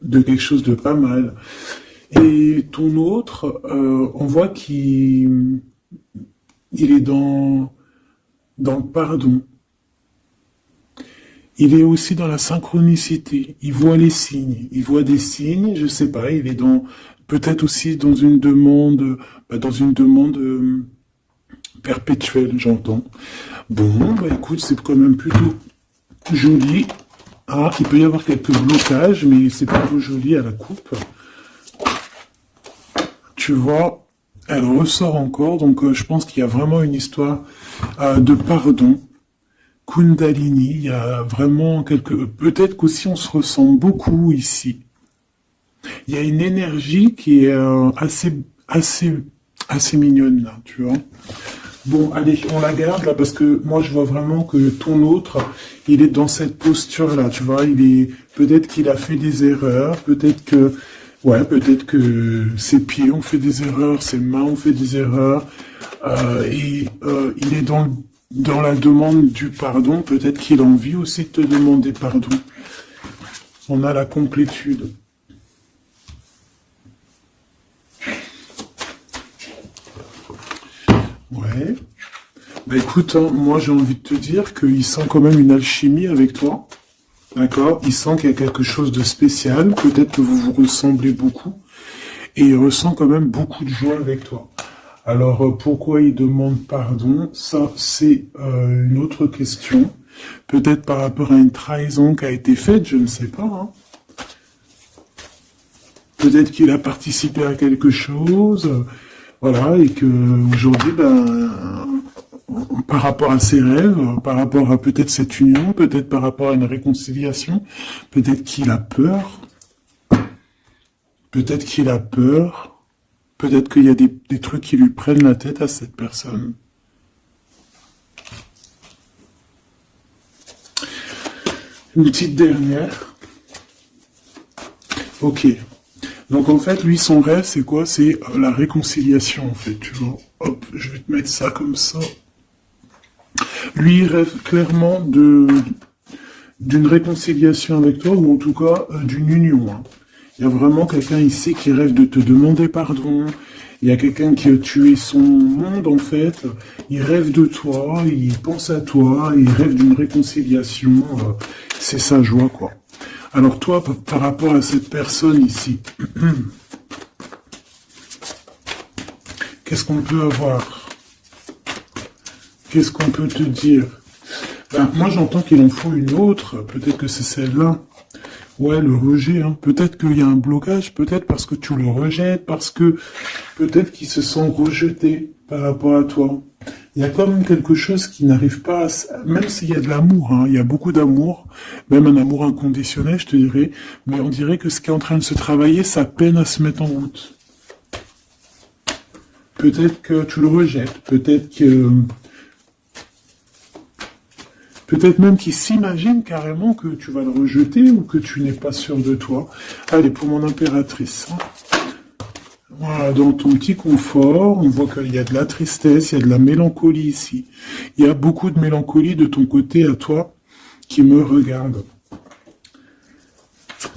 de quelque chose de pas mal. Et ton autre, on voit qu'il est dans le pardon. Il est aussi dans la synchronicité. Il voit les signes. Il voit des signes, je sais pas, il est peut-être aussi dans une demande perpétuelle, j'entends. Bon, bah écoute, c'est quand même plutôt joli. Ah, il peut y avoir quelques blocages, mais c'est plutôt joli à la coupe. Tu vois, elle ressort encore, donc je pense qu'il y a vraiment une histoire de pardon. Kundalini, il y a vraiment peut-être qu'aussi on se ressent beaucoup ici. Il y a une énergie qui est assez mignonne là, tu vois. Bon, allez, on la garde là parce que moi je vois vraiment que ton autre, il est dans cette posture là, tu vois. Peut-être qu'il a fait des erreurs, peut-être que ses pieds ont fait des erreurs, ses mains ont fait des erreurs, il est dans la demande du pardon. Peut-être qu'il a envie aussi de te demander pardon. On a la complétude. Ouais. Bah écoute, hein, moi j'ai envie de te dire qu'il sent quand même une alchimie avec toi. D'accord? Il sent qu'il y a quelque chose de spécial. Peut-être que vous vous ressemblez beaucoup. Et il ressent quand même beaucoup de joie avec toi. Alors pourquoi il demande pardon? Ça, c'est une autre question. Peut-être par rapport à une trahison qui a été faite, je ne sais pas. Hein. Peut-être qu'il a participé à quelque chose. Voilà, et que aujourd'hui, par rapport à ses rêves, par rapport à peut-être cette union, peut-être par rapport à une réconciliation, peut-être qu'il a peur, peut-être qu'il a peur, peut-être qu'il y a des trucs qui lui prennent la tête à cette personne. Une petite dernière. Ok. Donc en fait, lui, son rêve, c'est quoi? C'est la réconciliation, en fait, tu vois. Hop, je vais te mettre ça comme ça. Lui, il rêve clairement d'une réconciliation avec toi, ou en tout cas d'une union. Hein. Il y a vraiment quelqu'un ici qui rêve de te demander pardon. Il y a quelqu'un qui a tué son monde, en fait. Il rêve de toi, il pense à toi, il rêve d'une réconciliation. C'est sa joie, quoi. Alors toi, par rapport à cette personne ici, qu'est-ce qu'on peut avoir? Qu'est-ce qu'on peut te dire? Moi, j'entends qu'il en faut une autre. Peut-être que c'est celle-là. Ouais, le rejet. Hein. Peut-être qu'il y a un blocage. Peut-être parce que tu le rejettes. Parce que peut-être qu'il se sent rejeté par rapport à toi. Il y a quand même quelque chose qui n'arrive pas même s'il y a de l'amour, hein, il y a beaucoup d'amour, même un amour inconditionnel, je te dirais, mais on dirait que ce qui est en train de se travailler, ça peine à se mettre en route. Peut-être que tu le rejettes, peut-être même qu'il s'imagine carrément que tu vas le rejeter ou que tu n'es pas sûr de toi. Allez, pour mon impératrice. Hein. Voilà, dans ton petit confort, on voit qu'il y a de la tristesse, il y a de la mélancolie ici. Il y a beaucoup de mélancolie de ton côté à toi qui me regarde.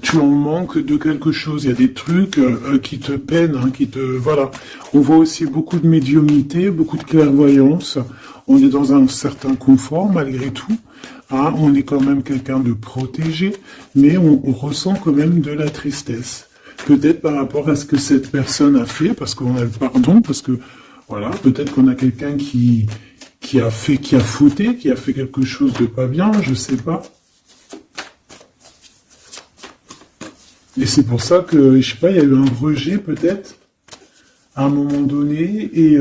Tu en manques de quelque chose, il y a des trucs qui te peinent, hein, Voilà. On voit aussi beaucoup de médiumnité, beaucoup de clairvoyance. On est dans un certain confort malgré tout. Hein, on est quand même quelqu'un de protégé, mais on ressent quand même de la tristesse. Peut-être par rapport à ce que cette personne a fait, parce qu'on a le pardon, parce que, voilà, peut-être qu'on a quelqu'un qui a fauté, qui a fait quelque chose de pas bien, je sais pas. Et c'est pour ça que, je sais pas, il y a eu un rejet peut-être, à un moment donné, et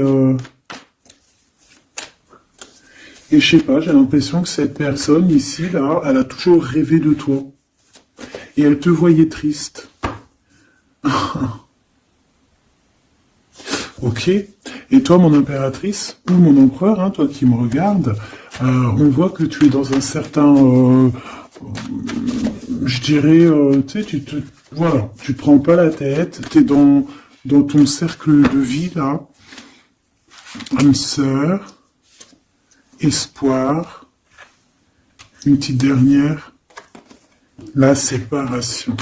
je sais pas, j'ai l'impression que cette personne ici, là, elle a toujours rêvé de toi. Et elle te voyait triste. Ok. Et toi, mon impératrice, ou mon empereur, hein, toi qui me regardes, on voit que tu es dans un certain, je dirais, tu sais, voilà, tu te prends pas la tête, tu es dans ton cercle de vie, là, âme sœur, espoir, une petite dernière, la séparation.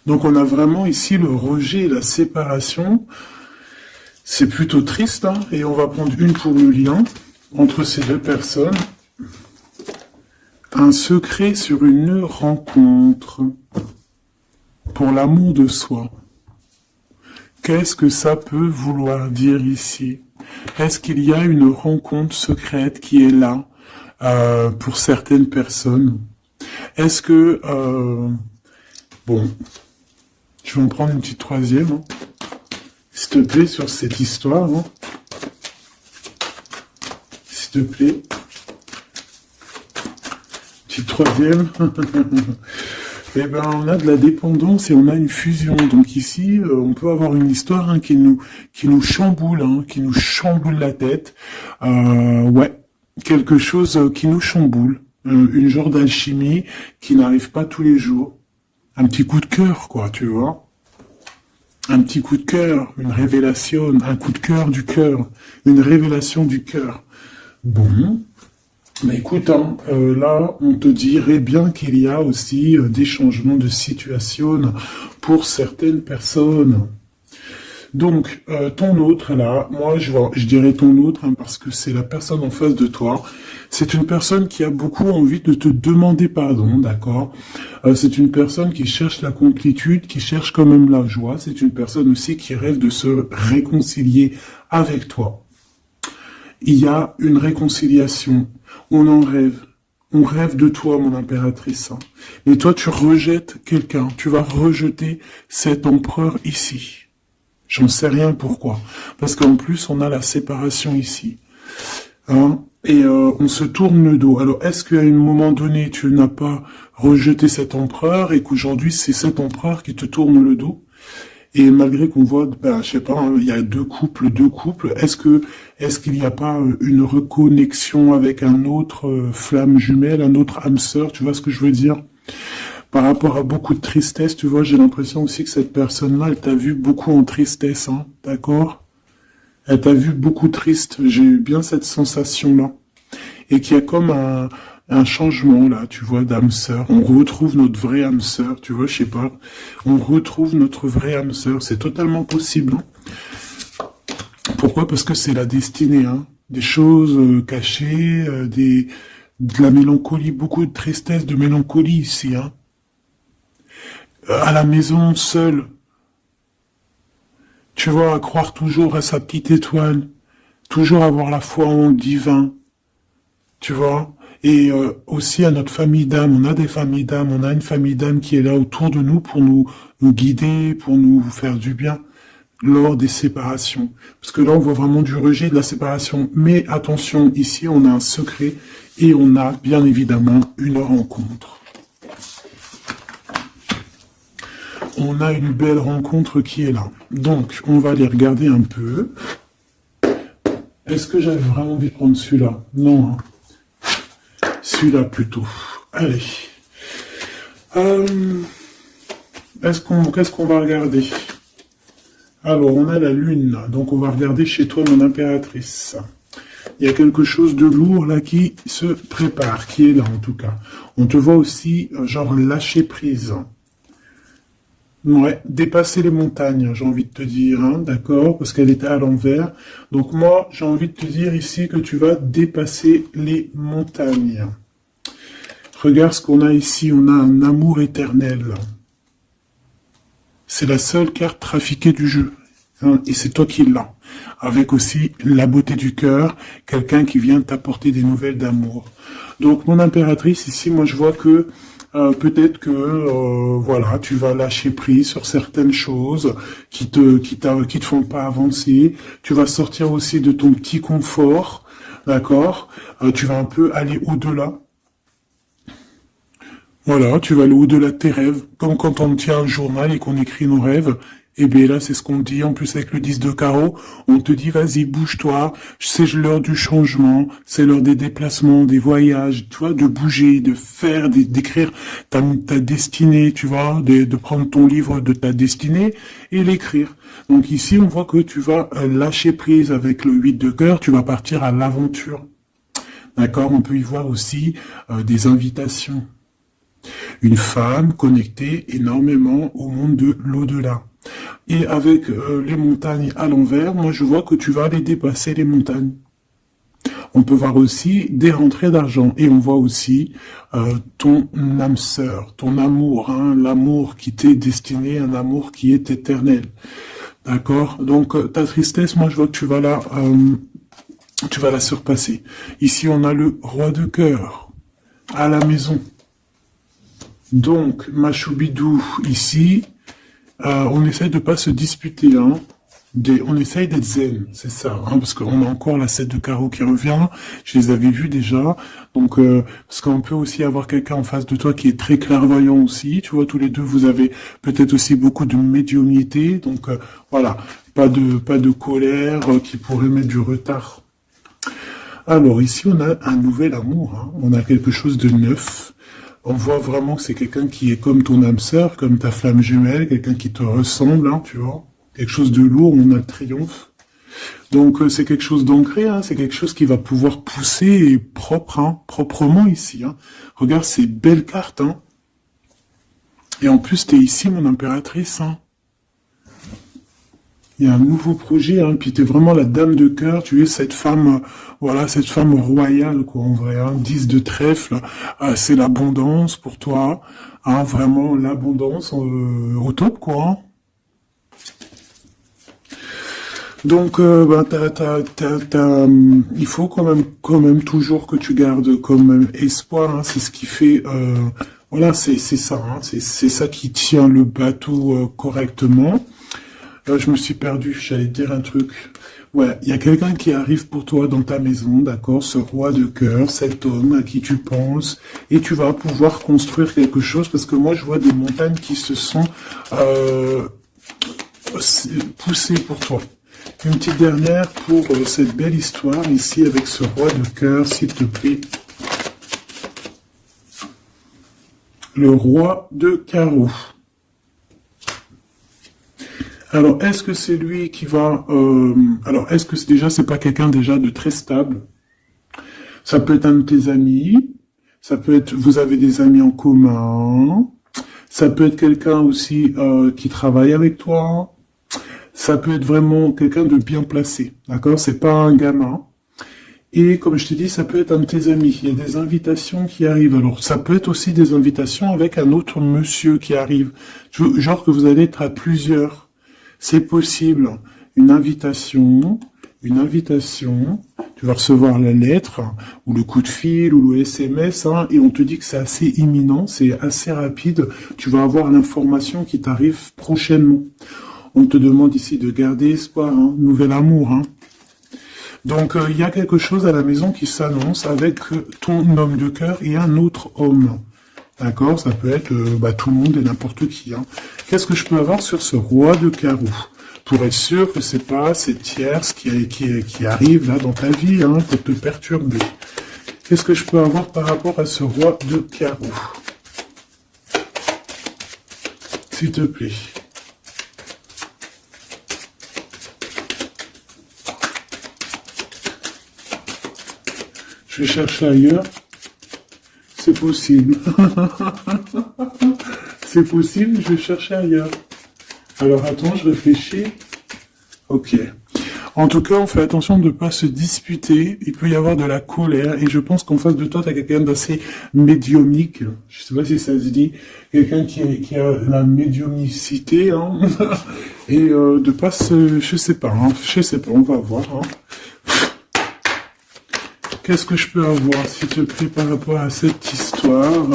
Donc on a vraiment ici le rejet et la séparation. C'est plutôt triste, hein, et on va prendre une pour le lien entre ces deux personnes. Un secret sur une rencontre. Pour l'amour de soi. Qu'est-ce que ça peut vouloir dire ici? Est-ce qu'il y a une rencontre secrète qui est là pour certaines personnes? Est-ce que... bon, je vais en prendre une petite troisième. Hein. S'il te plaît, sur cette histoire. Hein. S'il te plaît. Petite troisième. Eh ben, on a de la dépendance et on a une fusion. Donc ici, on peut avoir une histoire hein, qui nous chamboule, hein, qui nous chamboule la tête. Ouais, quelque chose qui nous chamboule. Une genre d'alchimie qui n'arrive pas tous les jours. Un petit coup de cœur, quoi, tu vois. Un petit coup de cœur, une révélation, un coup de cœur du cœur, une révélation du cœur. Bon. Mais écoute, hein, là, on te dirait bien qu'il y a aussi des changements de situation pour certaines personnes. Donc, ton autre, là, moi, je dirais ton autre, hein, parce que c'est la personne en face de toi. C'est une personne qui a beaucoup envie de te demander pardon, d'accord? C'est une personne qui cherche la complétude, qui cherche quand même la joie. C'est une personne aussi qui rêve de se réconcilier avec toi. Il y a une réconciliation. On en rêve. On rêve de toi, mon impératrice. Et toi, tu rejettes quelqu'un. Tu vas rejeter cet empereur ici. J'en sais rien pourquoi. Parce qu'en plus, on a la séparation ici. Hein? Et on se tourne le dos. Alors, est-ce qu'à un moment donné, tu n'as pas rejeté cet empereur et qu'aujourd'hui, c'est cet empereur qui te tourne le dos? Et malgré qu'on voit, ben, je sais pas, hein, il y a deux couples, est-ce qu'il n'y a pas une reconnexion avec un autre flamme jumelle, un autre âme sœur, tu vois ce que je veux dire? Par rapport à beaucoup de tristesse, tu vois, j'ai l'impression aussi que cette personne-là, elle t'a vu beaucoup en tristesse, hein, d'accord? Elle t'a vu beaucoup triste, j'ai eu bien cette sensation-là. Et qu'il y a comme un changement là, tu vois, d'âme sœur. On retrouve notre vraie âme sœur, tu vois, je sais pas. On retrouve notre vraie âme sœur, c'est totalement possible. Hein. Pourquoi? Parce que c'est la destinée, hein. Des choses cachées, de la mélancolie, beaucoup de tristesse, de mélancolie ici, hein. À la maison, seul. Tu vois, à croire toujours à sa petite étoile, toujours avoir la foi en le divin, tu vois. Et aussi à notre famille d'âme, on a des familles d'âme, on a une famille d'âme qui est là autour de nous pour nous guider, pour nous faire du bien lors des séparations. Parce que là, on voit vraiment du rejet de la séparation. Mais attention, ici, on a un secret et on a bien évidemment une rencontre. On a une belle rencontre qui est là. Donc, on va aller regarder un peu. Est-ce que j'avais vraiment envie de prendre celui-là? Non, hein. Celui-là plutôt. Allez. Qu'est-ce qu'on va regarder? Alors, on a la lune. Donc, on va regarder chez toi, mon impératrice. Il y a quelque chose de lourd là qui se prépare, qui est là en tout cas. On te voit aussi, genre, lâcher prise. Ouais, dépasser les montagnes, j'ai envie de te dire, hein, d'accord, parce qu'elle était à l'envers. Donc moi, j'ai envie de te dire ici que tu vas dépasser les montagnes. Regarde ce qu'on a ici, on a un amour éternel. C'est la seule carte trafiquée du jeu, hein, et c'est toi qui l'as. Avec aussi la beauté du cœur, quelqu'un qui vient t'apporter des nouvelles d'amour. Donc mon impératrice, ici, moi je vois que peut-être que voilà, tu vas lâcher prise sur certaines choses qui te font pas avancer. Tu vas sortir aussi de ton petit confort, d'accord. Tu vas un peu aller au-delà. Voilà, tu vas aller au-delà de tes rêves, comme quand on tient un journal et qu'on écrit nos rêves. Et bien là, c'est ce qu'on te dit, en plus avec le 10 de carreau, on te dit, vas-y, bouge-toi, c'est l'heure du changement, c'est l'heure des déplacements, des voyages, tu vois, de bouger, de faire, d'écrire ta destinée, tu vois, de prendre ton livre de ta destinée et l'écrire. Donc ici, on voit que tu vas lâcher prise avec le 8 de cœur, tu vas partir à l'aventure. D'accord, on peut y voir aussi des invitations. Une femme connectée énormément au monde de l'au-delà. Et avec les montagnes à l'envers, moi je vois que tu vas aller dépasser les montagnes. On peut voir aussi des rentrées d'argent et on voit aussi ton âme sœur, ton amour, hein, l'amour qui t'est destiné, un amour qui est éternel. D'accord? Donc ta tristesse, moi je vois que tu vas la surpasser. Ici on a le roi de cœur à la maison. Donc Machoubidou ici, on essaie de pas se disputer, hein. On essaye d'être zen, c'est ça, hein, parce qu'on a encore la 7 de carreau qui revient, je les avais vus déjà, donc parce qu'on peut aussi avoir quelqu'un en face de toi qui est très clairvoyant aussi, tu vois, tous les deux vous avez peut-être aussi beaucoup de médiumnité, donc voilà, pas de colère qui pourrait mettre du retard. Alors ici on a un nouvel amour, hein, on a quelque chose de neuf. On voit vraiment que c'est quelqu'un qui est comme ton âme sœur, comme ta flamme jumelle, quelqu'un qui te ressemble, hein, tu vois. Quelque chose de lourd, on a le triomphe. Donc c'est quelque chose d'ancré, hein, c'est quelque chose qui va pouvoir pousser et propre, hein, proprement ici. Hein. Regarde ces belles cartes. Hein. Et en plus, tu es ici, mon impératrice. Hein. Il y a un nouveau projet, hein, puis tu es vraiment la dame de cœur, tu es cette femme, voilà, cette femme royale, quoi, en vrai, hein, 10 de trèfle, c'est l'abondance pour toi, hein, vraiment l'abondance au top, quoi. Hein. Donc, il faut quand même toujours que tu gardes comme espoir. Hein, c'est ce qui fait, voilà, c'est ça. Hein, c'est ça qui tient le bateau correctement. Je me suis perdu. J'allais dire un truc. Ouais, il y a quelqu'un qui arrive pour toi dans ta maison, d'accord, ce roi de cœur, cet homme à qui tu penses, et tu vas pouvoir construire quelque chose parce que moi je vois des montagnes qui se sont poussées pour toi. Une petite dernière pour cette belle histoire ici avec ce roi de cœur, s'il te plaît. Le roi de carreau. Alors, est-ce que c'est lui qui va... alors, est-ce que c'est pas quelqu'un déjà de très stable? Ça peut être un de tes amis. Ça peut être... Vous avez des amis en commun. Ça peut être quelqu'un aussi qui travaille avec toi. Ça peut être vraiment quelqu'un de bien placé, d'accord? C'est pas un gamin. Et comme je t'ai dit, ça peut être un de tes amis. Il y a des invitations qui arrivent. Alors, ça peut être aussi des invitations avec un autre monsieur qui arrive. Genre que vous allez être à plusieurs. C'est possible. Une invitation. Tu vas recevoir la lettre, ou le coup de fil, ou le SMS, hein, et on te dit que c'est assez imminent, c'est assez rapide. Tu vas avoir l'information qui t'arrive prochainement. On te demande ici de garder espoir, hein, nouvel amour. Hein. Donc, il y a quelque chose à la maison qui s'annonce avec ton homme de cœur et un autre homme. D'accord? Ça peut être tout le monde et n'importe qui. Hein. Qu'est-ce que je peux avoir sur ce roi de carreau? Pour être sûr que c'est pas cette tierce qui arrive là dans ta vie hein, pour te perturber. Qu'est-ce que je peux avoir par rapport à ce roi de carreau? S'il te plaît. Je vais chercher ailleurs. C'est possible. C'est possible, je vais chercher ailleurs. Alors attends, je réfléchis. Ok. En tout cas, on fait attention de ne pas se disputer. Il peut y avoir de la colère. Et je pense qu'en face de toi, tu as quelqu'un d'assez médiumnique. Je sais pas si ça se dit. Quelqu'un qui a la médiumnicité. Hein. Et de pas se... Je sais pas, on va voir. Hein. Qu'est-ce que je peux avoir, s'il te plaît, par rapport à cette histoire?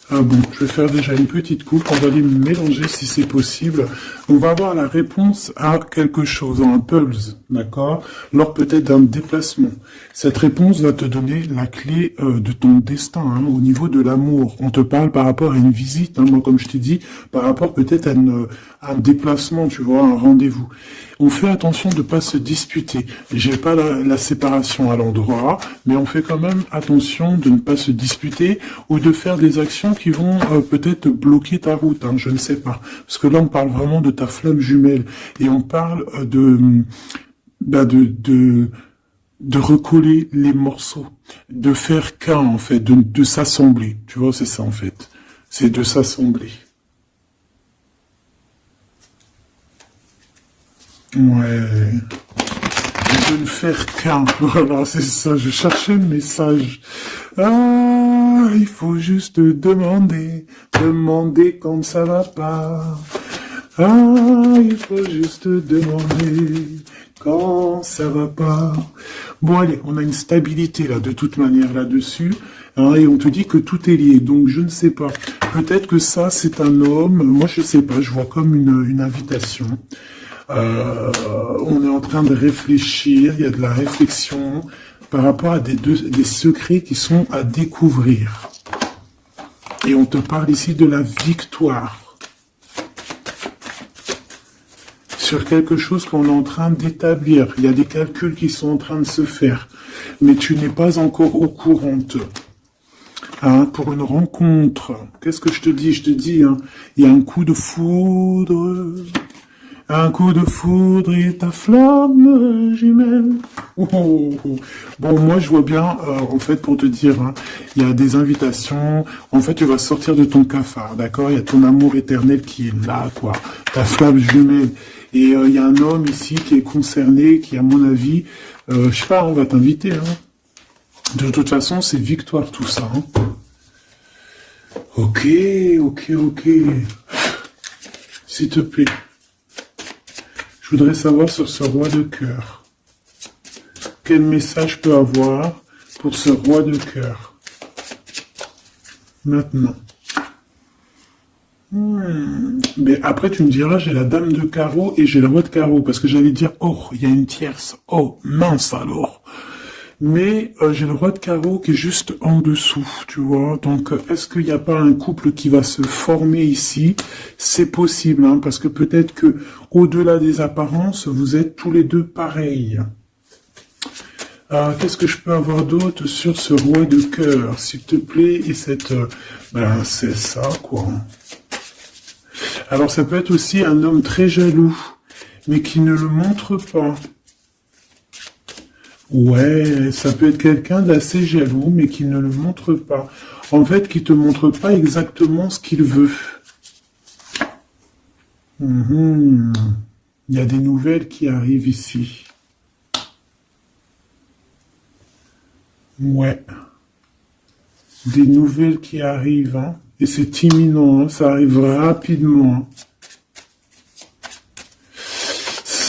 Bon, je vais faire déjà une petite coupe, on va les mélanger si c'est possible. On va avoir la réponse à quelque chose, un puzzle, d'accord? Lors peut-être d'un déplacement. Cette réponse va te donner la clé de ton destin, hein, au niveau de l'amour. On te parle par rapport à une visite, hein, moi comme je t'ai dit, par rapport peut-être à un déplacement, tu vois, un rendez-vous. On fait attention de ne pas se disputer. J'ai pas la séparation à l'endroit, mais on fait quand même attention de ne pas se disputer ou de faire des actions qui vont peut-être bloquer ta route, hein, je ne sais pas. Parce que là, on parle vraiment de ta flamme jumelle et on parle de recoller les morceaux, de faire qu'un en fait, de s'assembler. Tu vois, c'est ça en fait. c'est de s'assembler. Ouais. De ne faire qu'un. Voilà, c'est ça, je cherchais le message. Ah, il faut juste demander, demander quand ça va pas. Ah, il faut juste demander quand ça va pas. Bon, allez, on a une stabilité là, de toute manière là-dessus, hein, et on te dit que tout est lié. Donc, je ne sais pas. Peut-être que ça, c'est un homme. Moi, je sais pas. Je vois comme une invitation. On est en train de réfléchir. Il y a de la réflexion par rapport à des secrets qui sont à découvrir. Et on te parle ici de la victoire. Sur quelque chose qu'on est en train d'établir. Il y a des calculs qui sont en train de se faire. Mais tu n'es pas encore au courant. Hein, pour une rencontre. Qu'est-ce que je te dis? Je te dis, hein, il y a un coup de foudre. Un coup de foudre et ta flamme jumelle. Oh, oh, oh. Bon, moi, je vois bien, en fait, pour te dire, hein, il y a des invitations. En fait, tu vas sortir de ton cafard, d'accord? Il y a ton amour éternel qui est là, quoi. Ta flamme jumelle. Et il y a un homme ici qui est concerné, qui, à mon avis, je sais pas, on va t'inviter. Hein. De toute façon, c'est victoire tout ça. Hein. Ok, ok, ok. S'il te plaît. Je voudrais savoir sur ce roi de cœur. Quel message je peux avoir pour ce roi de cœur? Maintenant. Mais après, tu me diras, j'ai la dame de carreau et j'ai le roi de carreau. Parce que j'allais dire, oh, il y a une tierce. Oh, mince alors. Mais j'ai le roi de carreau qui est juste en dessous, tu vois. Donc, est-ce qu'il n'y a pas un couple qui va se former ici? C'est possible, hein, parce que peut-être que au-delà des apparences, vous êtes tous les deux pareils. Qu'est-ce que je peux avoir d'autre sur ce roi de cœur, s'il te plaît? Et cette... ben, c'est ça, quoi. Alors, ça peut être aussi un homme très jaloux, mais qui ne le montre pas. Ouais, ça peut être quelqu'un d'assez jaloux, mais qui ne le montre pas. En fait, qui te montre pas exactement ce qu'il veut. Il y a des nouvelles qui arrivent ici. Ouais. Des nouvelles qui arrivent, hein. Et c'est imminent, hein. Ça arrive rapidement. Hein.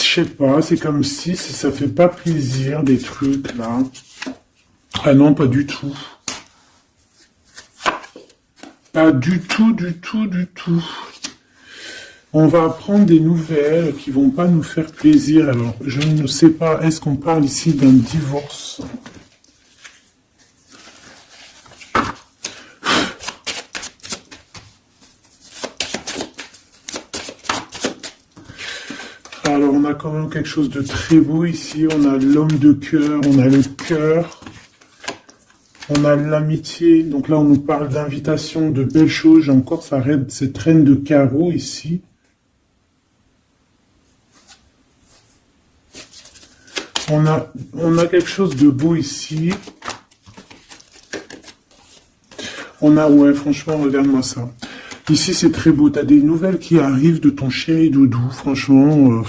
Je sais pas, c'est comme si ça fait pas plaisir, des trucs, là. Ah non, pas du tout. Pas du tout, du tout, du tout. On va apprendre des nouvelles qui vont pas nous faire plaisir. Alors, je ne sais pas, est-ce qu'on parle ici d'un divorce? Alors, on a quand même quelque chose de très beau ici. On a l'homme de cœur, on a le cœur, on a l'amitié. Donc là, on nous parle d'invitation, de belles choses. J'ai encore cette reine de carreau ici. On a quelque chose de beau ici. Ouais, franchement, regarde-moi ça. Ici, c'est très beau. Tu as des nouvelles qui arrivent de ton chéri doudou. Franchement,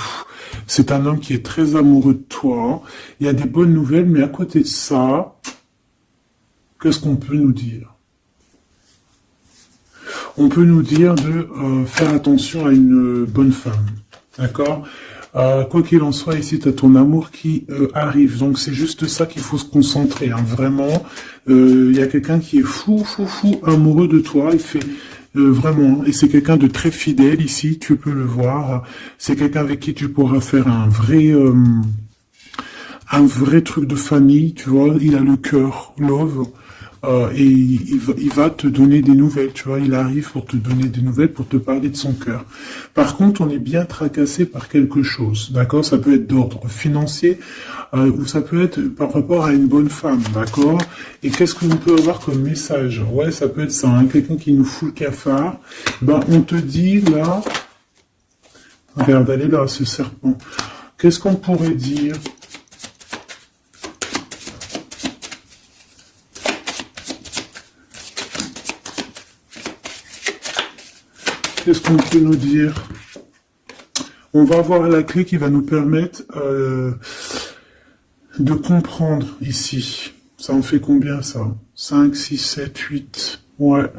c'est un homme qui est très amoureux de toi. Il y a des bonnes nouvelles, mais à côté de ça, qu'est-ce qu'on peut nous dire? On peut nous dire de faire attention à une bonne femme. D'accord? Quoi qu'il en soit, ici, tu as ton amour qui arrive. Donc, c'est juste ça qu'il faut se concentrer. Hein. Vraiment, il y a quelqu'un qui est fou amoureux de toi. Il fait vraiment, et c'est quelqu'un de très fidèle ici. Tu peux le voir. C'est quelqu'un avec qui tu pourras faire un vrai truc de famille. Tu vois, il a le cœur, love. Et il va te donner des nouvelles, tu vois, il arrive pour te donner des nouvelles, pour te parler de son cœur. Par contre, on est bien tracassé par quelque chose, d'accord? Ça peut être d'ordre financier, ou ça peut être par rapport à une bonne femme, d'accord? Et qu'est-ce que l'on peut avoir comme message? Ouais, ça peut être ça, hein, quelqu'un qui nous fout le cafard. Ben, on te dit, là, regarde, elle est là, ce serpent. Qu'est-ce qu'on pourrait dire? Qu'est-ce qu'on peut nous dire? On va avoir la clé qui va nous permettre de comprendre ici. Ça en fait combien ça? 5, 6, 7, 8. Ouais.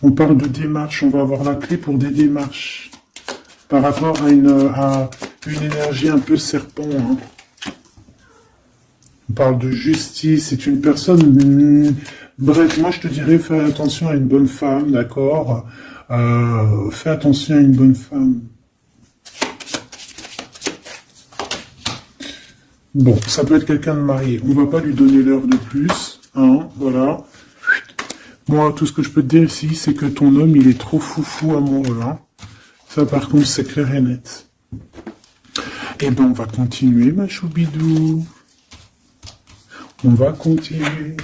On parle de démarche. On va avoir la clé pour des démarches. Par rapport à une énergie un peu serpent. Hein. On parle de justice. C'est une personne... bref, moi je te dirais, fais attention à une bonne femme, d'accord? Fais attention à une bonne femme. Bon, ça peut être quelqu'un de marié. On va pas lui donner l'heure de plus. Hein, voilà. Moi, tout ce que je peux te dire ici, c'est que ton homme, il est trop foufou amoureux. Hein. Ça, par contre, c'est clair et net. Eh ben, on va continuer, ma choubidou. On va continuer.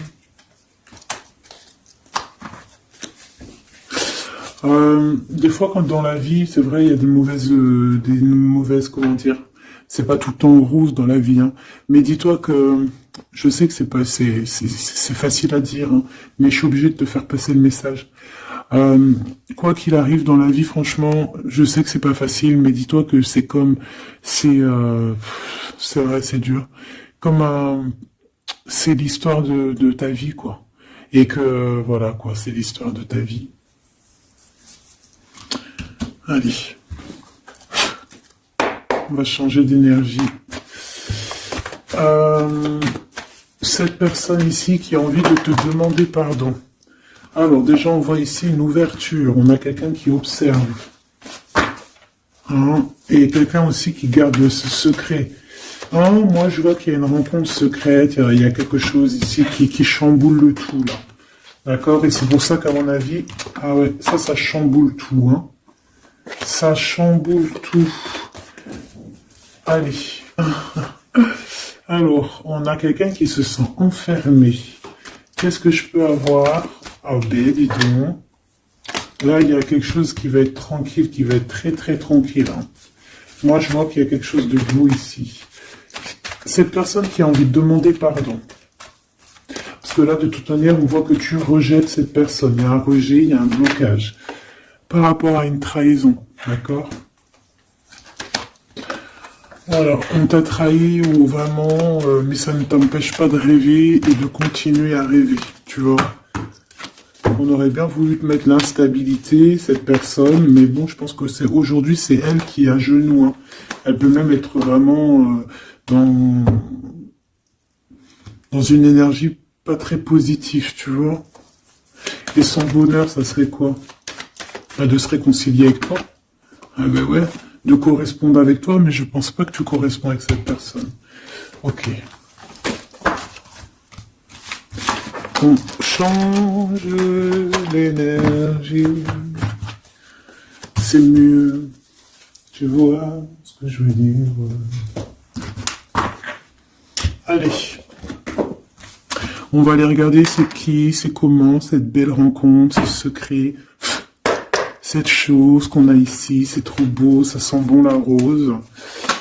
Des fois, quand dans la vie, c'est vrai, il y a des mauvaises, comment dire, c'est pas tout le temps rose dans la vie, hein. Mais dis-toi que, je sais que c'est facile à dire, hein, mais je suis obligé de te faire passer le message. Quoi qu'il arrive dans la vie, franchement, je sais que c'est pas facile, mais dis-toi que c'est vrai, c'est dur. C'est l'histoire de ta vie, quoi. Et que, voilà, quoi, c'est l'histoire de ta vie. Allez. On va changer d'énergie. Cette personne ici qui a envie de te demander pardon. Alors, déjà, on voit ici une ouverture. On a quelqu'un qui observe. Hein, et quelqu'un aussi qui garde ce secret. Hein, moi, je vois qu'il y a une rencontre secrète. Il y a quelque chose ici qui chamboule le tout, là. D'accord? Et c'est pour ça qu'à mon avis... Ah ouais, ça chamboule tout, hein. Ça chamboule tout. Allez. Alors, on a quelqu'un qui se sent enfermé. Qu'est-ce que je peux avoir? Ah ben, dis donc. Là, il y a quelque chose qui va être tranquille, qui va être très très tranquille. Hein. Moi, je vois qu'il y a quelque chose de beau ici. Cette personne qui a envie de demander pardon. Parce que là, de toute manière, on voit que tu rejettes cette personne. Il y a un rejet, il y a un blocage. Par rapport à une trahison, d'accord? Alors, on t'a trahi ou vraiment, mais ça ne t'empêche pas de rêver et de continuer à rêver, tu vois. On aurait bien voulu te mettre l'instabilité, cette personne, mais bon, je pense que aujourd'hui, c'est elle qui est à genoux. Hein. Elle peut même être vraiment dans une énergie pas très positive, tu vois. Et son bonheur, ça serait quoi? De se réconcilier avec toi. Ah ben ouais, de correspondre avec toi, mais je pense pas que tu corresponds avec cette personne. Ok. On change l'énergie. C'est mieux. Tu vois ce que je veux dire. Allez. On va aller regarder c'est qui, c'est comment, cette belle rencontre, ce secret. Cette chose qu'on a ici, c'est trop beau, ça sent bon la rose.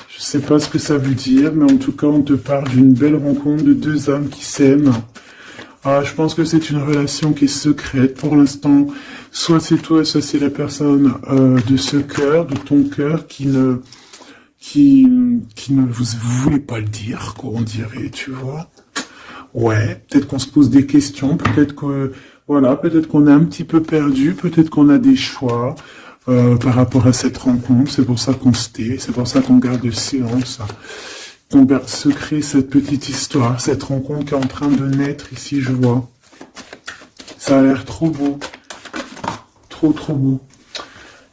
Je sais pas ce que ça veut dire, mais en tout cas, on te parle d'une belle rencontre de deux âmes qui s'aiment. Ah, je pense que c'est une relation qui est secrète pour l'instant. Soit c'est toi, soit c'est la personne de ce cœur, de ton cœur, qui ne vous voulez pas le dire, quoi, on dirait, tu vois. Ouais, peut-être qu'on se pose des questions, peut-être que voilà, peut-être qu'on est un petit peu perdu, peut-être qu'on a des choix par rapport à cette rencontre. C'est pour ça qu'on se tait, c'est pour ça qu'on garde le silence, qu'on garde secret cette petite histoire, cette rencontre qui est en train de naître ici, je vois. Ça a l'air trop beau, trop trop beau.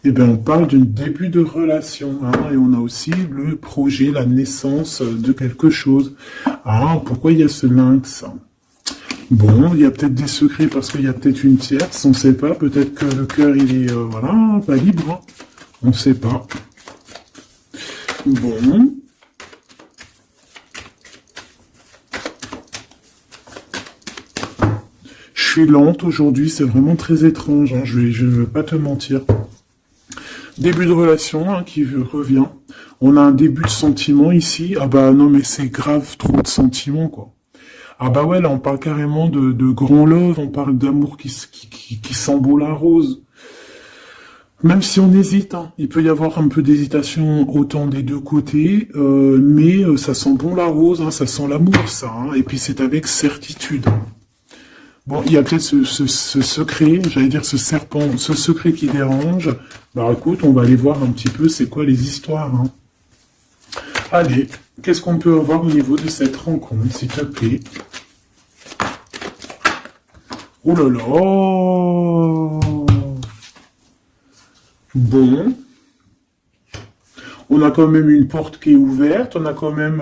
Eh bien, on parle d'un début de relation, hein, et on a aussi le projet, la naissance de quelque chose. Ah, pourquoi il y a ce lynx? Bon, il y a peut-être des secrets parce qu'il y a peut-être une tierce, on ne sait pas. Peut-être que le cœur, il est, voilà, pas libre. Hein. On ne sait pas. Bon. Je suis lente aujourd'hui, c'est vraiment très étrange. Hein, je ne veux pas te mentir. Début de relation hein, qui revient. On a un début de sentiment ici. Ah bah non, mais c'est grave, trop de sentiments, quoi. Ah bah ouais, là, on parle carrément de grand love, on parle d'amour qui sent beau la rose. Même si on hésite, hein, il peut y avoir un peu d'hésitation autant des deux côtés, mais ça sent bon la rose, hein, ça sent l'amour, ça. Hein, et puis c'est avec certitude. Bon, il y a peut-être ce secret, j'allais dire ce serpent, ce secret qui dérange. Bah écoute, on va aller voir un petit peu c'est quoi les histoires. Hein. Allez, qu'est-ce qu'on peut avoir au niveau de cette rencontre, s'il te plaît? Oh là là! Bon, on a quand même une porte qui est ouverte, on a quand même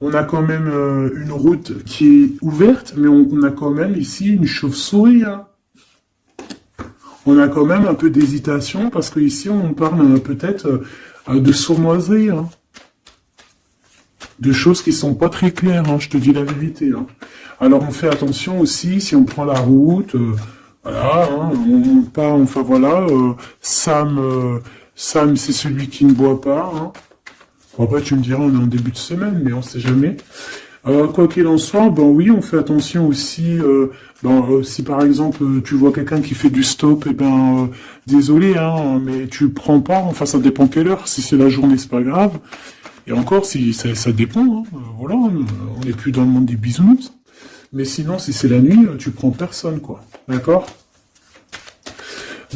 une route qui est ouverte, mais on a quand même ici une chauve-souris. Hein. On a quand même un peu d'hésitation parce que ici on parle peut-être de sournoiserie, hein. De choses qui sont pas très claires, hein, je te dis la vérité. Hein. Alors on fait attention aussi si on prend la route, voilà, hein, on part, enfin voilà, Sam c'est celui qui ne boit pas. Hein. Bon, après tu me diras on est en début de semaine, mais on sait jamais. Quoi qu'il en soit, ben oui, on fait attention aussi. Si par exemple tu vois quelqu'un qui fait du stop, et ben désolé, hein, mais tu prends pas. Enfin, ça dépend quelle heure. Si c'est la journée, c'est pas grave. Et encore, si ça dépend. Hein, voilà, on n'est plus dans le monde des bisounours. Mais sinon, si c'est la nuit, tu prends personne, quoi. D'accord?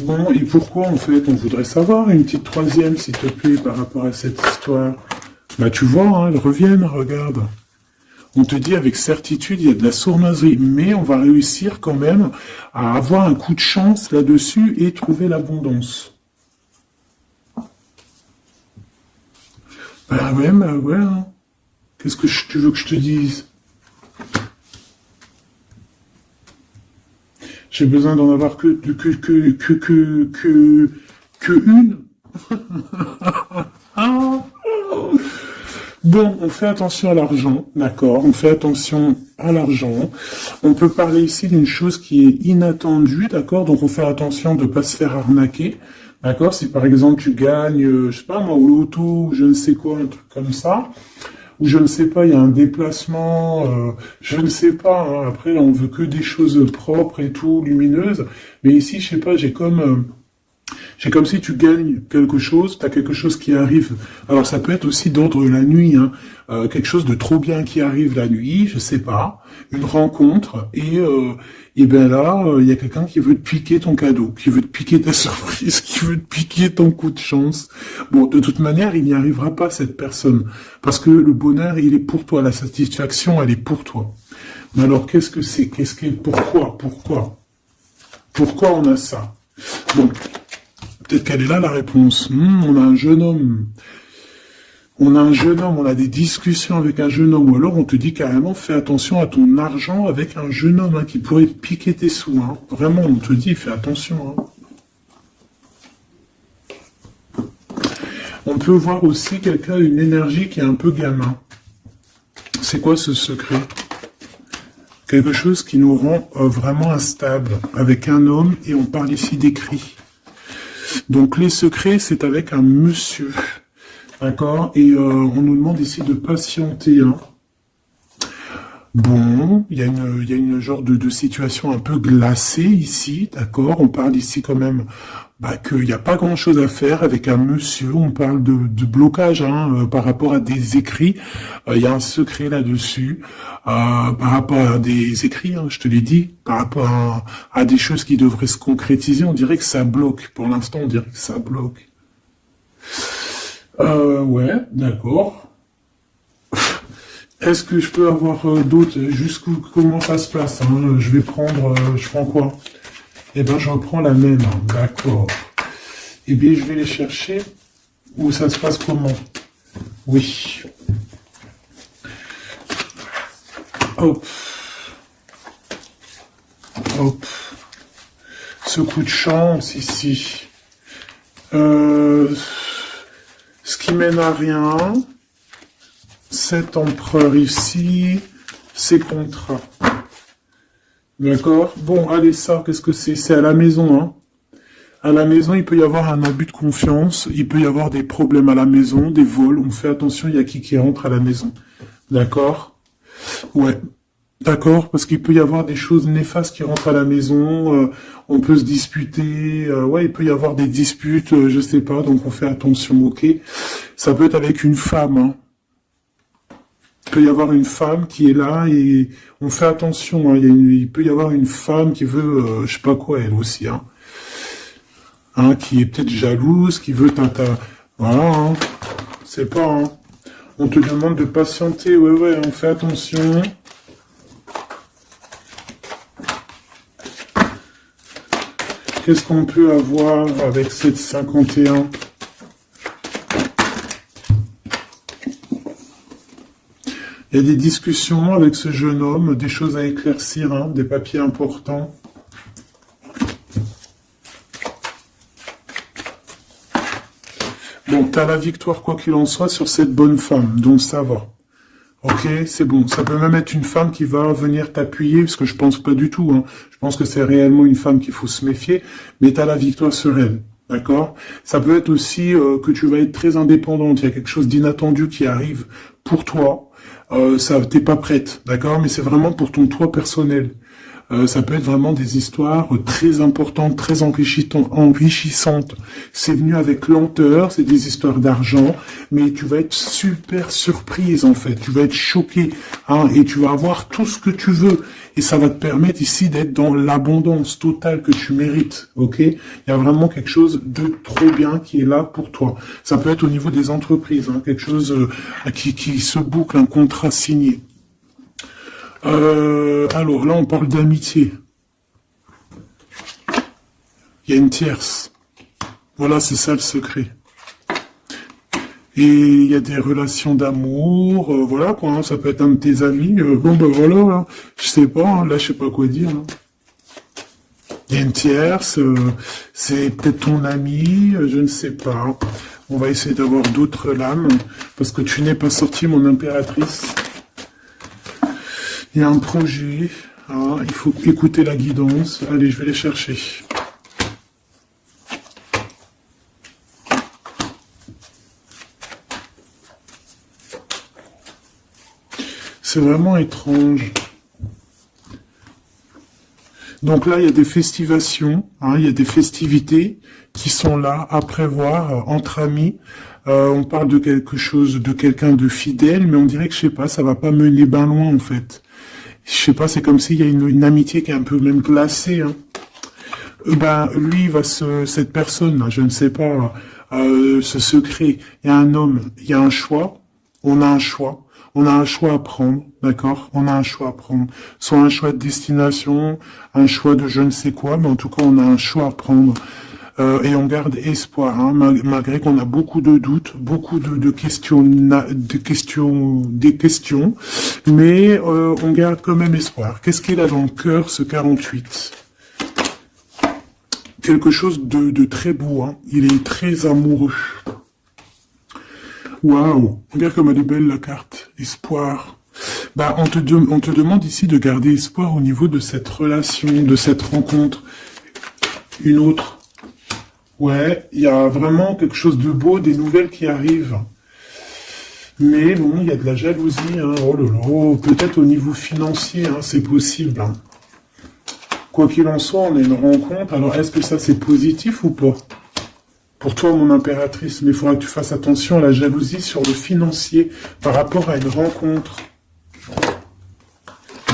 Bon, et pourquoi en fait on voudrait savoir une petite troisième, s'il te plaît, par rapport à cette histoire? Bah tu vois, hein, elles reviennent, regarde. On te dit avec certitude, il y a de la sournoiserie, mais on va réussir quand même à avoir un coup de chance là-dessus et trouver l'abondance. Bah ouais, hein. Qu'est-ce que tu veux que je te dise? J'ai besoin d'en avoir que une. Ah. Bon, on fait attention à l'argent, d'accord, on fait attention à l'argent. On peut parler ici d'une chose qui est inattendue, d'accord, donc on fait attention de ne pas se faire arnaquer, d'accord. Si par exemple tu gagnes, je sais pas moi, au loto, ou je ne sais quoi, un truc comme ça, ou je ne sais pas, il y a un déplacement, je ne sais pas, hein, après on veut que des choses propres et tout, lumineuses, mais ici, je sais pas, c'est comme si tu gagnes quelque chose, tu as quelque chose qui arrive. Alors ça peut être aussi d'ordre la nuit, hein. Quelque chose de trop bien qui arrive la nuit, je sais pas, une rencontre, et ben là, il y a quelqu'un qui veut te piquer ton cadeau, qui veut te piquer ta surprise, qui veut te piquer ton coup de chance. Bon, de toute manière, il n'y arrivera pas cette personne, parce que le bonheur, il est pour toi, la satisfaction, elle est pour toi. Mais alors, qu'est-ce que c'est? Pourquoi on a ça? Bon, peut-être qu'elle est là la réponse. On a un jeune homme. On a des discussions avec un jeune homme. Ou alors on te dit carrément, fais attention à ton argent avec un jeune homme hein, qui pourrait te piquer tes sous. Hein. Vraiment, on te dit, fais attention. Hein. On peut voir aussi quelqu'un, une énergie qui est un peu gamin. C'est quoi ce secret? Quelque chose qui nous rend vraiment instable avec un homme et on parle ici d'écrit. Donc les secrets, c'est avec un monsieur, d'accord? Et on nous demande ici de patienter. Hein. Bon, il y a une genre de situation un peu glacée ici, d'accord? On parle ici quand même qu'il n'y a pas grand-chose à faire avec un monsieur. On parle de blocage hein, par rapport à des écrits. Il y a un secret là-dessus. Par rapport à des écrits, hein, je te l'ai dit, par rapport à des choses qui devraient se concrétiser, on dirait que ça bloque. Pour l'instant, on dirait que ça bloque. Ouais, d'accord. Est-ce que je peux avoir d'autres comment ça se passe hein? Je vais prendre, je prends quoi? Eh ben, je reprends la même, hein. D'accord. Eh bien, je vais les chercher. Où ça se passe comment? Oui. Hop. Hop. Ce coup de chance ici. Ce qui mène à rien. Cet empereur ici. Ces contrats. D'accord? Bon, allez, ça, qu'est-ce que c'est? C'est à la maison, hein. À la maison, il peut y avoir un abus de confiance, il peut y avoir des problèmes à la maison, des vols, on fait attention, il y a qui rentre à la maison. D'accord? Ouais. D'accord, parce qu'il peut y avoir des choses néfastes qui rentrent à la maison, on peut se disputer, ouais, il peut y avoir des disputes, je sais pas, donc on fait attention, ok. Ça peut être avec une femme, hein. Il peut y avoir une femme qui est là et on fait attention, hein. Il peut y avoir une femme qui veut, je sais pas quoi, elle aussi, hein, qui est peut-être jalouse, qui veut voilà, hein. C'est pas, hein. On te demande de patienter, ouais, ouais, on fait attention. Qu'est-ce qu'on peut avoir avec cette 51? Il y a des discussions avec ce jeune homme, des choses à éclaircir, hein, des papiers importants. Bon, t'as la victoire quoi qu'il en soit sur cette bonne femme, donc ça va. Ok, c'est bon. Ça peut même être une femme qui va venir t'appuyer, parce que je pense pas du tout, hein. Je pense que c'est réellement une femme qu'il faut se méfier, mais t'as la victoire sur elle. D'accord? Ça peut être aussi que tu vas être très indépendante. Il y a quelque chose d'inattendu qui arrive pour toi. Ça, t'es pas prête, d'accord? Mais c'est vraiment pour ton toi personnel. Ça peut être vraiment des histoires très importantes, très enrichissantes. C'est venu avec lenteur, c'est des histoires d'argent, mais tu vas être super surprise en fait. Tu vas être choqué, hein, et tu vas avoir tout ce que tu veux. Et ça va te permettre ici d'être dans l'abondance totale que tu mérites, ok? Il y a vraiment quelque chose de trop bien qui est là pour toi. Ça peut être au niveau des entreprises, hein, quelque chose qui se boucle, un contrat signé. Alors là, on parle d'amitié. Il y a une tierce. Voilà, c'est ça le secret. Et il y a des relations d'amour, voilà quoi, hein, ça peut être un de tes amis. Bon ben voilà, hein, je sais pas, hein, là je sais pas quoi dire, hein. Il y a une tierce, c'est peut-être ton ami, je ne sais pas. On va essayer d'avoir d'autres lames, parce que tu n'es pas sorti, mon impératrice. Il y a un projet, hein, il faut écouter la guidance. Allez, je vais les chercher. C'est vraiment étrange. Donc là, il y a des festivations, hein, il y a des festivités qui sont là à prévoir entre amis. On parle de quelque chose, de quelqu'un de fidèle, mais on dirait que, je sais pas, ça va pas mener ben loin en fait. Je sais pas, c'est comme s'il y a une amitié qui est un peu même glacée, hein. Ben, lui, cette personne, là, je ne sais pas, ce secret, il y a un homme, il y a un choix, on a un choix. On a un choix à prendre, d'accord? On a un choix à prendre. Soit un choix de destination, un choix de je ne sais quoi, mais en tout cas, on a un choix à prendre. Et on garde espoir, hein, malgré qu'on a beaucoup de doutes, beaucoup de questions, des questions, mais on garde quand même espoir. Qu'est-ce qu'il a dans le cœur, ce 48? Quelque chose de très beau, hein. Il est très amoureux. Waouh, regarde comme elle est belle la carte. Espoir. Bah, on te demande ici de garder espoir au niveau de cette relation, de cette rencontre. Une autre. Ouais, il y a vraiment quelque chose de beau, des nouvelles qui arrivent. Mais bon, il y a de la jalousie, hein. Oh là là, peut-être au niveau financier, hein, c'est possible, hein. Quoi qu'il en soit, on a une rencontre. Alors, est-ce que ça c'est positif ou pas? Pour toi, mon impératrice, mais il faudra que tu fasses attention à la jalousie sur le financier par rapport à une rencontre.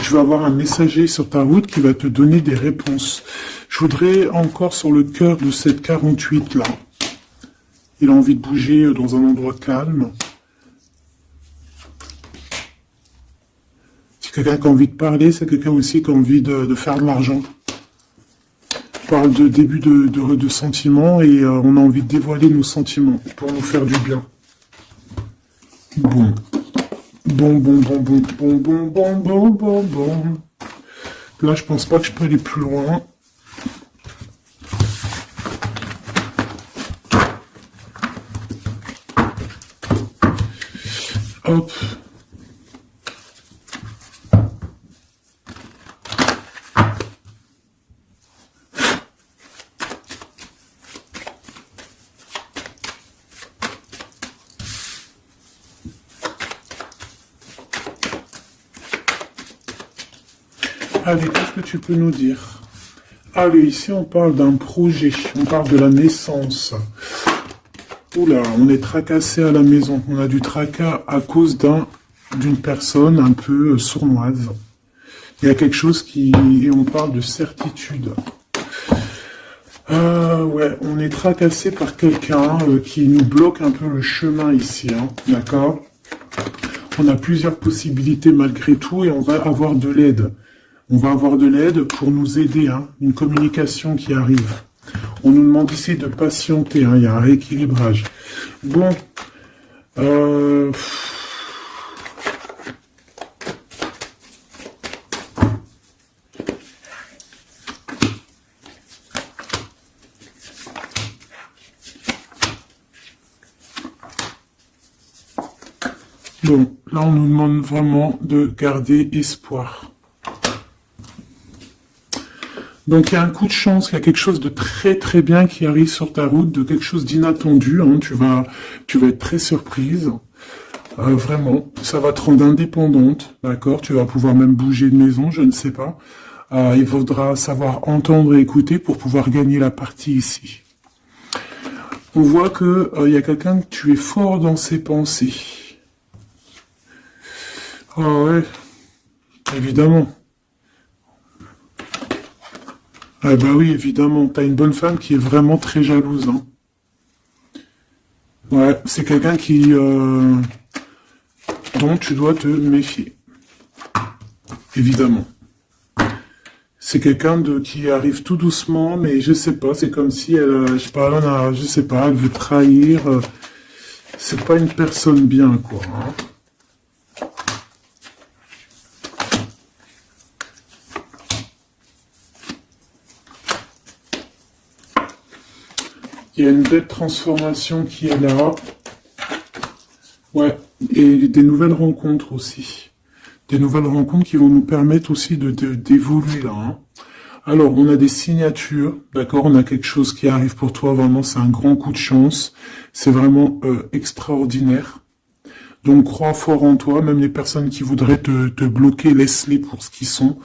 Tu vas avoir un messager sur ta route qui va te donner des réponses. Je voudrais encore sur le cœur de cette 48 là. Il a envie de bouger dans un endroit calme. C'est quelqu'un qui a envie de parler, c'est quelqu'un aussi qui a envie de faire de l'argent. On parle de début de sentiments et on a envie de dévoiler nos sentiments pour nous faire du bien. Bon. Bon. Là, je pense pas que je peux aller plus loin. Hop. Allez, qu'est-ce que tu peux nous dire? Allez, ici on parle d'un projet, on parle de la naissance. Oula, on est tracassé à la maison. On a du tracas à cause d'une personne un peu sournoise. Il y a quelque chose et on parle de certitude. Ouais, on est tracassé par quelqu'un qui nous bloque un peu le chemin ici, hein, d'accord? On a plusieurs possibilités malgré tout et on va avoir de l'aide. On va avoir de l'aide pour nous aider, hein, une communication qui arrive. On nous demande ici de patienter, hein, il y a un rééquilibrage. Bon, bon, là on nous demande vraiment de garder espoir. Donc il y a un coup de chance, il y a quelque chose de très très bien qui arrive sur ta route, de quelque chose d'inattendu, hein, tu vas être très surprise. Vraiment, ça va te rendre indépendante, d'accord? Tu vas pouvoir même bouger de maison, je ne sais pas. Il faudra savoir entendre et écouter pour pouvoir gagner la partie ici. On voit que y a quelqu'un que tu es fort dans ses pensées. Ah ouais, évidemment. Ah bah oui, évidemment. T'as une bonne femme qui est vraiment très jalouse, hein. Ouais, c'est quelqu'un dont tu dois te méfier. Évidemment. C'est quelqu'un qui arrive tout doucement, mais je sais pas, c'est comme si elle, je sais pas, je sais pas, elle veut trahir. C'est pas une personne bien, quoi, hein. Il y a une belle transformation qui est là. Ouais, et des nouvelles rencontres aussi. Des nouvelles rencontres qui vont nous permettre aussi d'évoluer là, hein. Alors, on a des signatures, d'accord? On a quelque chose qui arrive pour toi, vraiment, c'est un grand coup de chance. C'est vraiment extraordinaire. Donc, crois fort en toi, même les personnes qui voudraient te bloquer, laisse-les pour ce qu'ils sont.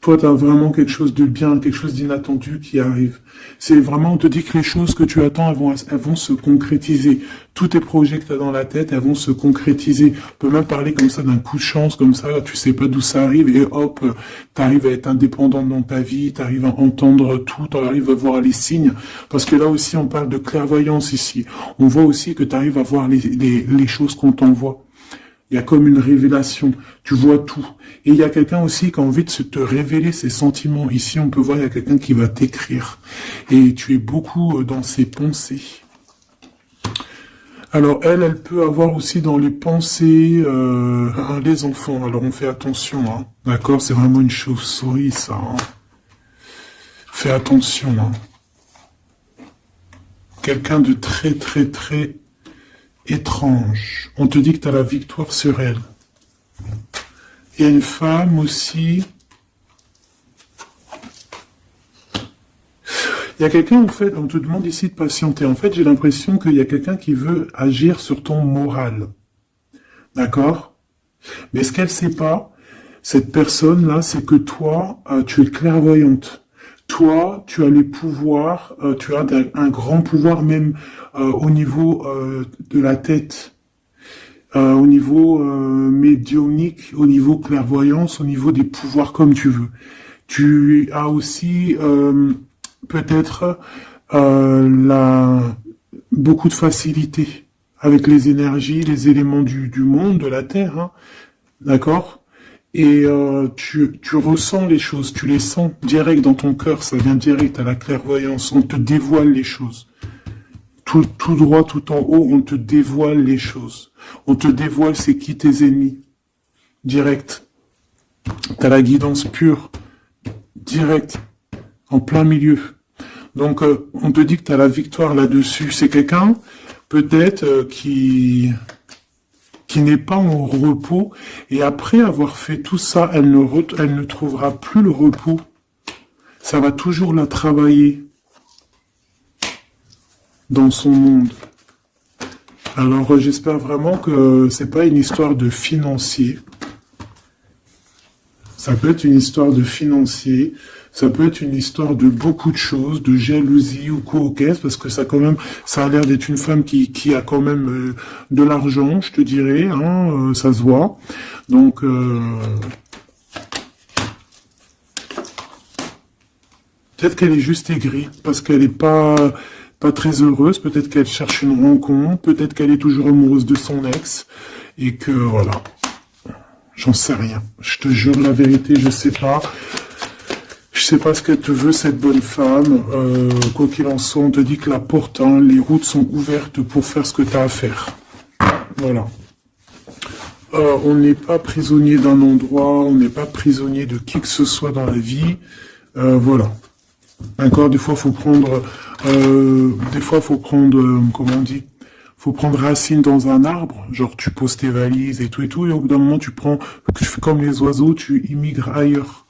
Toi, tu as vraiment quelque chose de bien, quelque chose d'inattendu qui arrive. C'est vraiment, on te dit que les choses que tu attends, elles vont se concrétiser. Tous tes projets que tu as dans la tête, elles vont se concrétiser. On peut même parler comme ça d'un coup de chance, comme ça, tu sais pas d'où ça arrive, et hop, tu arrives à être indépendant dans ta vie, tu arrives à entendre tout, tu arrives à voir les signes. Parce que là aussi, on parle de clairvoyance ici. On voit aussi que tu arrives à voir les choses qu'on t'envoie. Il y a comme une révélation, tu vois tout. Et il y a quelqu'un aussi qui a envie de te révéler ses sentiments. Ici, on peut voir, il y a quelqu'un qui va t'écrire. Et tu es beaucoup dans ses pensées. Alors, elle peut avoir aussi dans les pensées les enfants. Alors, on fait attention, hein. D'accord? C'est vraiment une chauve-souris, ça, hein. Fais attention, hein. Quelqu'un de très, très, très étrange. On te dit que tu as la victoire sur elle. Il y a une femme aussi. Il y a quelqu'un, en fait, on te demande ici de patienter. En fait, j'ai l'impression qu'il y a quelqu'un qui veut agir sur ton moral. D'accord? Mais ce qu'elle sait pas, cette personne-là, c'est que toi, tu es clairvoyante. Toi, tu as les pouvoirs, tu as un grand pouvoir même au niveau de la tête, au niveau médiumnique, au niveau clairvoyance, au niveau des pouvoirs comme tu veux. Tu as aussi peut-être beaucoup de facilité avec les énergies, les éléments du monde, de la Terre, hein, d'accord? Et tu ressens les choses, tu les sens direct dans ton cœur, ça vient direct à la clairvoyance, on te dévoile les choses. Tout droit, tout en haut, on te dévoile les choses. On te dévoile c'est qui tes ennemis. Direct. T'as la guidance pure. Direct. En plein milieu. Donc, on te dit que t'as la victoire là-dessus. C'est quelqu'un, peut-être, qui n'est pas au repos, et après avoir fait tout ça, elle ne trouvera plus le repos. Ça va toujours la travailler dans son monde. Alors j'espère vraiment que c'est pas une histoire de financier. Ça peut être une histoire de financier, ça peut être une histoire de beaucoup de choses, de jalousie ou quoi au caisse, parce que ça quand même, ça a l'air d'être une femme qui a quand même de l'argent, je te dirais, hein, ça se voit. Donc peut-être qu'elle est juste aigrie, parce qu'elle est pas très heureuse, peut-être qu'elle cherche une rencontre, peut-être qu'elle est toujours amoureuse de son ex, et que voilà. J'en sais rien. Je te jure la vérité, je sais pas. Je sais pas ce qu'elle te veut, cette bonne femme. Quoi qu'il en soit, on te dit que la porte, hein, les routes sont ouvertes pour faire ce que tu as à faire. Voilà. On n'est pas prisonnier d'un endroit, on n'est pas prisonnier de qui que ce soit dans la vie. Voilà. D'accord, des fois, faut prendre, comment on dit, faut prendre racine dans un arbre, genre tu poses tes valises et tout, et au bout d'un moment, tu fais comme les oiseaux, tu immigres ailleurs.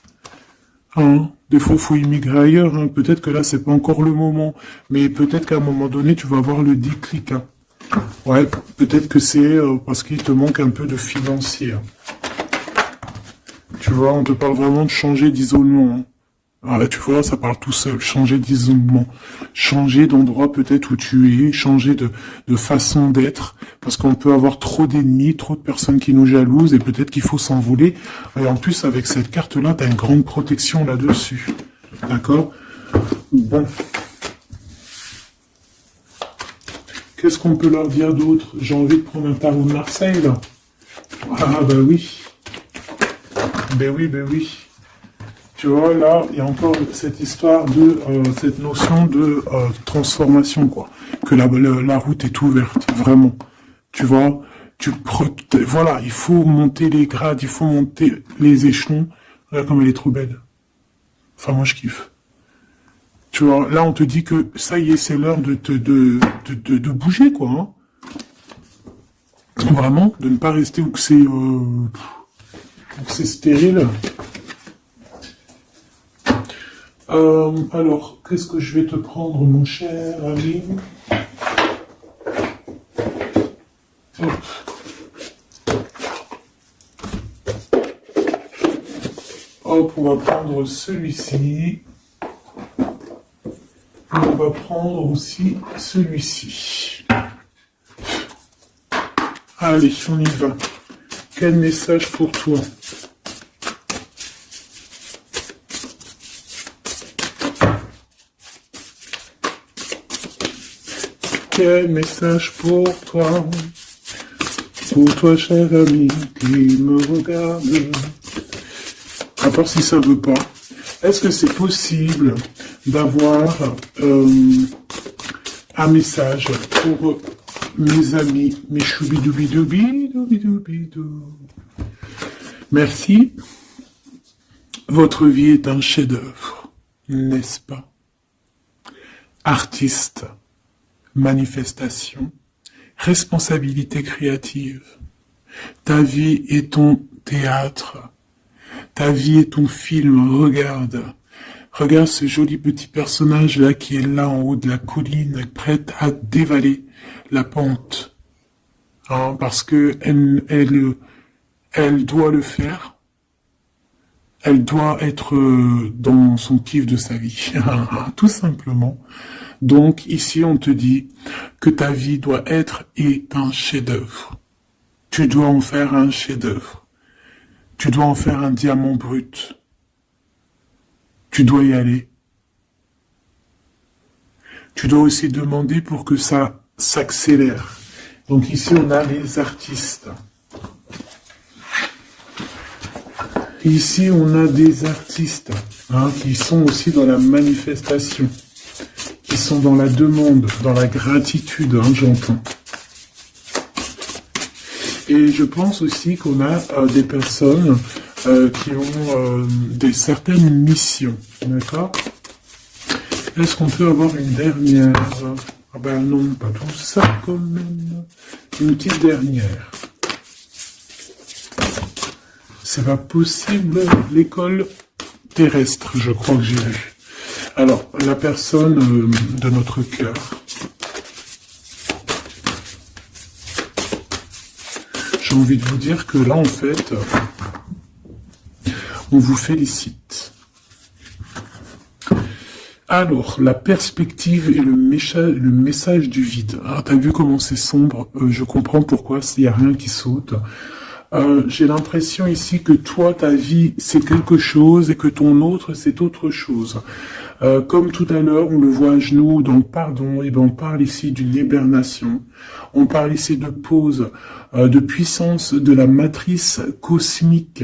Hein, des fois, faut immigrer ailleurs, hein. Peut-être que là, c'est pas encore le moment, mais peut-être qu'à un moment donné, tu vas avoir le déclic, hein. Ouais, peut-être que c'est parce qu'il te manque un peu de financier, hein. Tu vois, on te parle vraiment de changer d'isolement, hein. Ah, là, tu vois, ça parle tout seul. Changer d'isolement. Changer d'endroit peut-être où tu es. Changer de façon d'être. Parce qu'on peut avoir trop d'ennemis, trop de personnes qui nous jalousent et peut-être qu'il faut s'envoler. Et en plus, avec cette carte-là, tu as une grande protection là-dessus. D'accord? Bon. Qu'est-ce qu'on peut leur dire d'autre? J'ai envie de prendre un tarot de Marseille, là. Ah, bah oui. Ben oui, ben oui. Tu vois, là, il y a encore cette histoire de, cette notion de transformation, quoi. Que la route est ouverte, vraiment. Tu vois, voilà, il faut monter les grades, il faut monter les échelons. Regarde comme elle est trop belle. Enfin, moi, je kiffe. Tu vois, là, on te dit que ça y est, c'est l'heure de bouger, quoi. Hein. Vraiment, de ne pas rester où que c'est stérile. Alors, qu'est-ce que je vais te prendre, mon cher ami? Hop. Hop, on va prendre celui-ci. On va prendre aussi celui-ci. Allez, on y va. Quel message pour toi? Quel message pour toi, cher ami qui me regarde. À part si ça veut pas, est-ce que c'est possible d'avoir un message pour mes amis, mes choubidoubidoubidoubidoubidou. Merci. Votre vie est un chef-d'œuvre, n'est-ce pas? Artiste. Manifestation, responsabilité créative. Ta vie est ton théâtre. Ta vie est ton film. Regarde. Regarde ce joli petit personnage-là qui est là en haut de la colline, prête à dévaler la pente. Hein, parce que elle doit le faire. Elle doit être dans son kiff de sa vie. Tout simplement. Donc ici on te dit que ta vie doit être un chef-d'œuvre. Tu dois en faire un chef-d'œuvre. Tu dois en faire un diamant brut. Tu dois y aller. Tu dois aussi demander pour que ça s'accélère. Donc ici on a les artistes. Ici on a des artistes qui sont aussi dans la manifestation. Qui sont dans la demande, dans la gratitude, j'entends. Et je pense aussi qu'on a des personnes qui ont certaines missions, d'accord? Est-ce qu'on peut avoir une dernière? Ah ben non, pas tout ça quand même. Une petite dernière. C'est pas possible, l'école terrestre, je crois que j'ai vu. Alors, la personne de notre cœur. J'ai envie de vous dire que là, en fait, On vous félicite. Alors, la perspective et le message du vide. Ah, t'as vu comment c'est sombre? Je comprends pourquoi s'il n'y a rien qui saute. J'ai l'impression ici que toi, ta vie, c'est quelque chose et que ton autre, c'est autre chose. Comme tout à l'heure, on le voit à genoux, donc pardon, et ben on parle ici d'une hibernation. On parle ici de pause, de puissance de la matrice cosmique.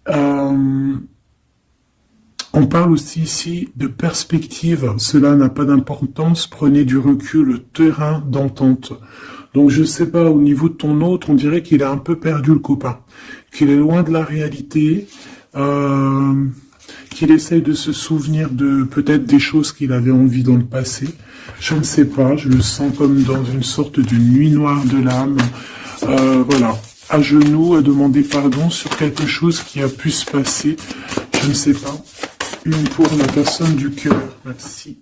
On parle aussi ici de perspective. Cela n'a pas d'importance. Prenez du recul, terrain d'entente. Donc je sais pas, au niveau de ton autre, on dirait qu'il a un peu perdu le copain, qu'il est loin de la réalité, qu'il essaye de se souvenir de peut-être des choses qu'il avait envie dans le passé. Je ne sais pas, je le sens comme dans une sorte de nuit noire de l'âme. Voilà, à genoux, à demander pardon sur quelque chose qui a pu se passer. Je ne sais pas. Une pour la personne du cœur. Merci.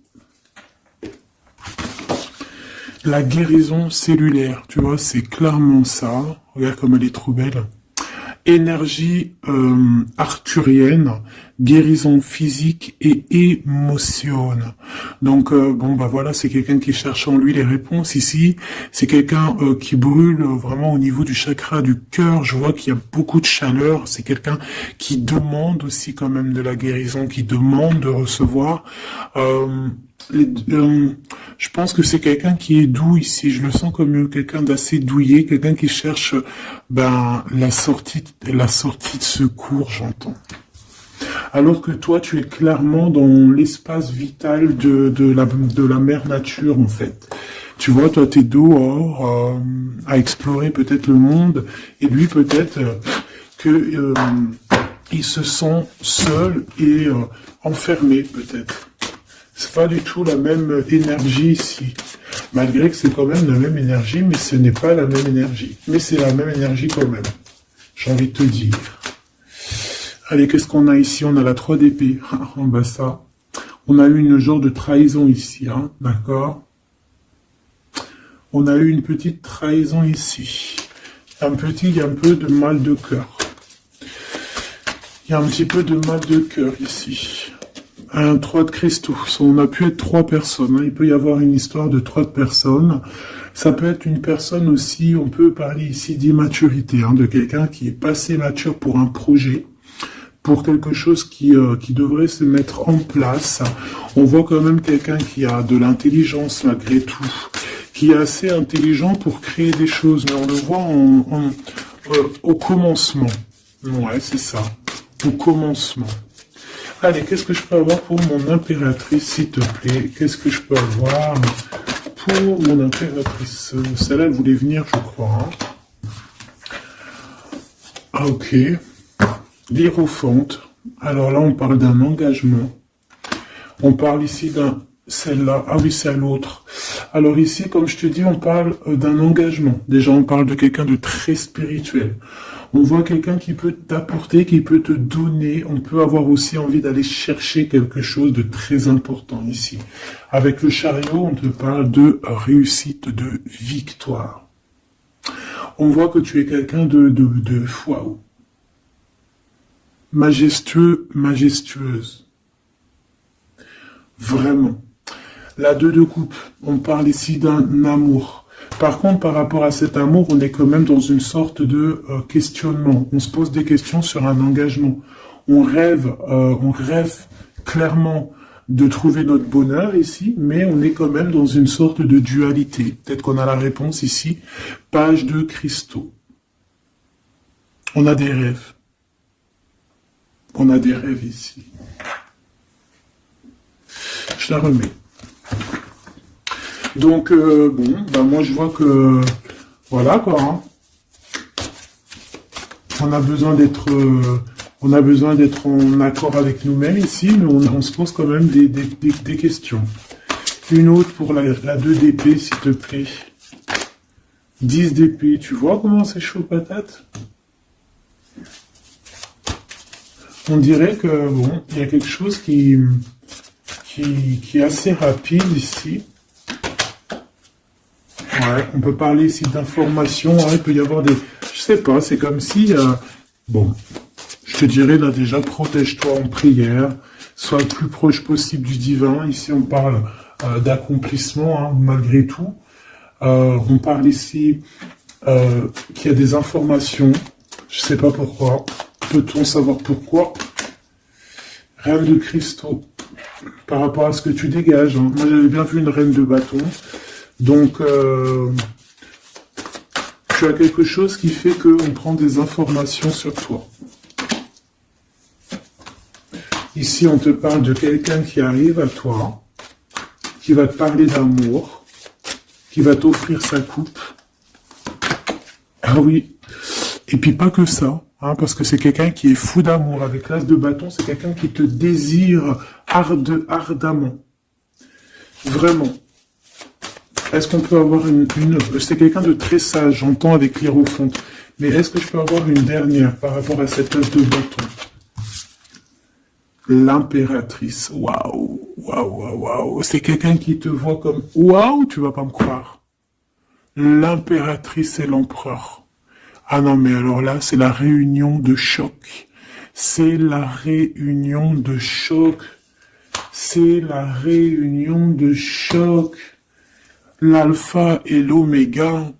La guérison cellulaire, tu vois, c'est clairement ça. Regarde comme elle est trop belle. Énergie arthurienne, guérison physique et émotion. Donc, bon, bah voilà, c'est quelqu'un qui cherche en lui les réponses ici. C'est quelqu'un qui brûle vraiment au niveau du chakra du cœur. Je vois qu'il y a beaucoup de chaleur. C'est quelqu'un qui demande aussi quand même de la guérison, qui demande de recevoir. Je pense que c'est quelqu'un qui est doux ici. Je le sens comme quelqu'un d'assez douillet, quelqu'un qui cherche la sortie de secours, j'entends. Alors que toi, tu es clairement dans l'espace vital de la mère nature, en fait. Tu vois, toi, t'es dehors à explorer peut-être le monde, et lui, peut-être que il se sent seul et enfermé, peut-être. C'est pas du tout la même énergie ici. Malgré que c'est quand même la même énergie, mais ce n'est pas la même énergie. Mais c'est la même énergie quand même. J'ai envie de te dire. Allez, qu'est-ce qu'on a ici? On a la 3 d'épée. En bas ça. On a eu une genre de trahison ici, hein, d'accord? On a eu une petite trahison ici. Il y a un peu de mal de cœur. Il y a un petit peu de mal de cœur ici. Un 3 de cristaux. On a pu être 3 personnes. Hein. Il peut y avoir une histoire de 3 personnes. Ça peut être une personne aussi, on peut parler ici d'immaturité, hein, de quelqu'un qui est pas assez mature pour un projet, pour quelque chose qui devrait se mettre en place. On voit quand même quelqu'un qui a de l'intelligence malgré tout, qui est assez intelligent pour créer des choses, mais on le voit au commencement. Ouais, c'est ça. Au commencement. Allez, qu'est-ce que je peux avoir pour mon impératrice, s'il te plaît? Qu'est-ce que je peux avoir pour mon impératrice? Celle-là, elle voulait venir, je crois. Hein. Ah, ok. L'Hiérophante. Alors là, on parle d'un engagement. On parle ici celle-là. Ah oui, c'est à l'autre. Alors ici, comme je te dis, on parle d'un engagement. Déjà, on parle de quelqu'un de très spirituel. On voit quelqu'un qui peut t'apporter, qui peut te donner. On peut avoir aussi envie d'aller chercher quelque chose de très important ici. Avec le chariot, on te parle de réussite, de victoire. On voit que tu es quelqu'un de waouh. Majestueux, majestueuse. Vraiment. La 2 de coupe, on parle ici d'un amour. Par contre, par rapport à cet amour, on est quand même dans une sorte de questionnement. On se pose des questions sur un engagement. On rêve clairement de trouver notre bonheur ici, mais on est quand même dans une sorte de dualité. Peut-être qu'on a la réponse ici. Page de cristaux. On a des rêves. On a des rêves ici. Je la remets. Donc, bon, ben moi je vois que, voilà quoi, hein. On a besoin d'être en accord avec nous-mêmes ici, mais on se pose quand même des questions. Une autre pour la 2 d'épée, s'il te plaît. 10 d'épée, tu vois comment c'est chaud patate? On dirait que, bon, il y a quelque chose qui est assez rapide ici. Ouais, on peut parler ici d'informations, hein, il peut y avoir des... Je sais pas, c'est comme si... bon, je te dirais là déjà, protège-toi en prière, sois le plus proche possible du divin. Ici, on parle d'accomplissement, hein, malgré tout. On parle ici qu'il y a des informations. Je sais pas pourquoi. Peut-on savoir pourquoi? Reine de cristaux. Par rapport à ce que tu dégages. Hein. Moi, j'avais bien vu une reine de bâton. Donc, tu as quelque chose qui fait qu'on prend des informations sur toi. Ici, on te parle de quelqu'un qui arrive à toi, qui va te parler d'amour, qui va t'offrir sa coupe. Ah oui. Et puis pas que ça, hein, parce que c'est quelqu'un qui est fou d'amour. Avec l'as de bâton, c'est quelqu'un qui te désire ardemment. Vraiment. Est-ce qu'on peut avoir c'est quelqu'un de très sage, j'entends avec l'hiérophante. Mais est-ce que je peux avoir une dernière par rapport à cette as de bâton? L'impératrice. Waouh, waouh, waouh, waouh. C'est quelqu'un qui te voit comme waouh, tu vas pas me croire. L'impératrice et l'empereur. Ah non, mais alors là, c'est la réunion de choc. C'est la réunion de choc. C'est la réunion de choc. L'alpha et l'oméga.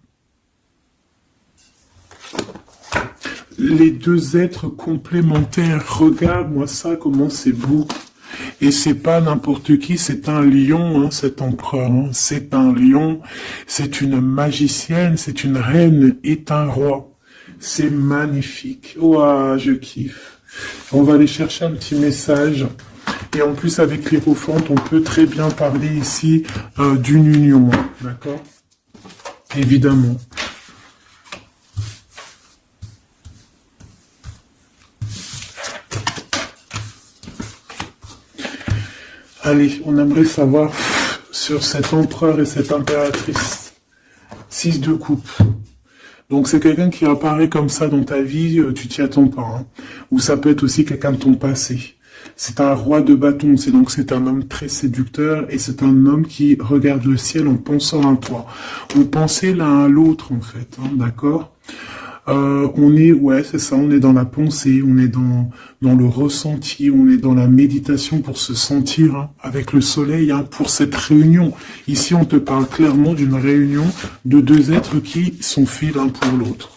Les deux êtres complémentaires. Regarde-moi ça, comment c'est beau. Et c'est pas n'importe qui, c'est un lion, hein, cet empereur. Hein. C'est un lion, c'est une magicienne, c'est une reine et un roi. C'est magnifique. Ouah, je kiffe. On va aller chercher un petit message. Et en plus, avec l'hiérophante, on peut très bien parler ici d'une union. D'accord? Évidemment. Allez, on aimerait savoir sur cet empereur et cette impératrice. 6 de coupe. Donc c'est quelqu'un qui apparaît comme ça dans ta vie, tu t'y attends pas. Hein. Ou ça peut être aussi quelqu'un de ton passé. C'est un roi de bâton, c'est un homme très séducteur et c'est un homme qui regarde le ciel en pensant à toi. On pensait l'un à l'autre en fait, hein, d'accord? C'est ça, on est dans la pensée, on est dans le ressenti, on est dans la méditation pour se sentir hein, avec le soleil hein, pour cette réunion. Ici, on te parle clairement d'une réunion de deux êtres qui sont faits l'un pour l'autre.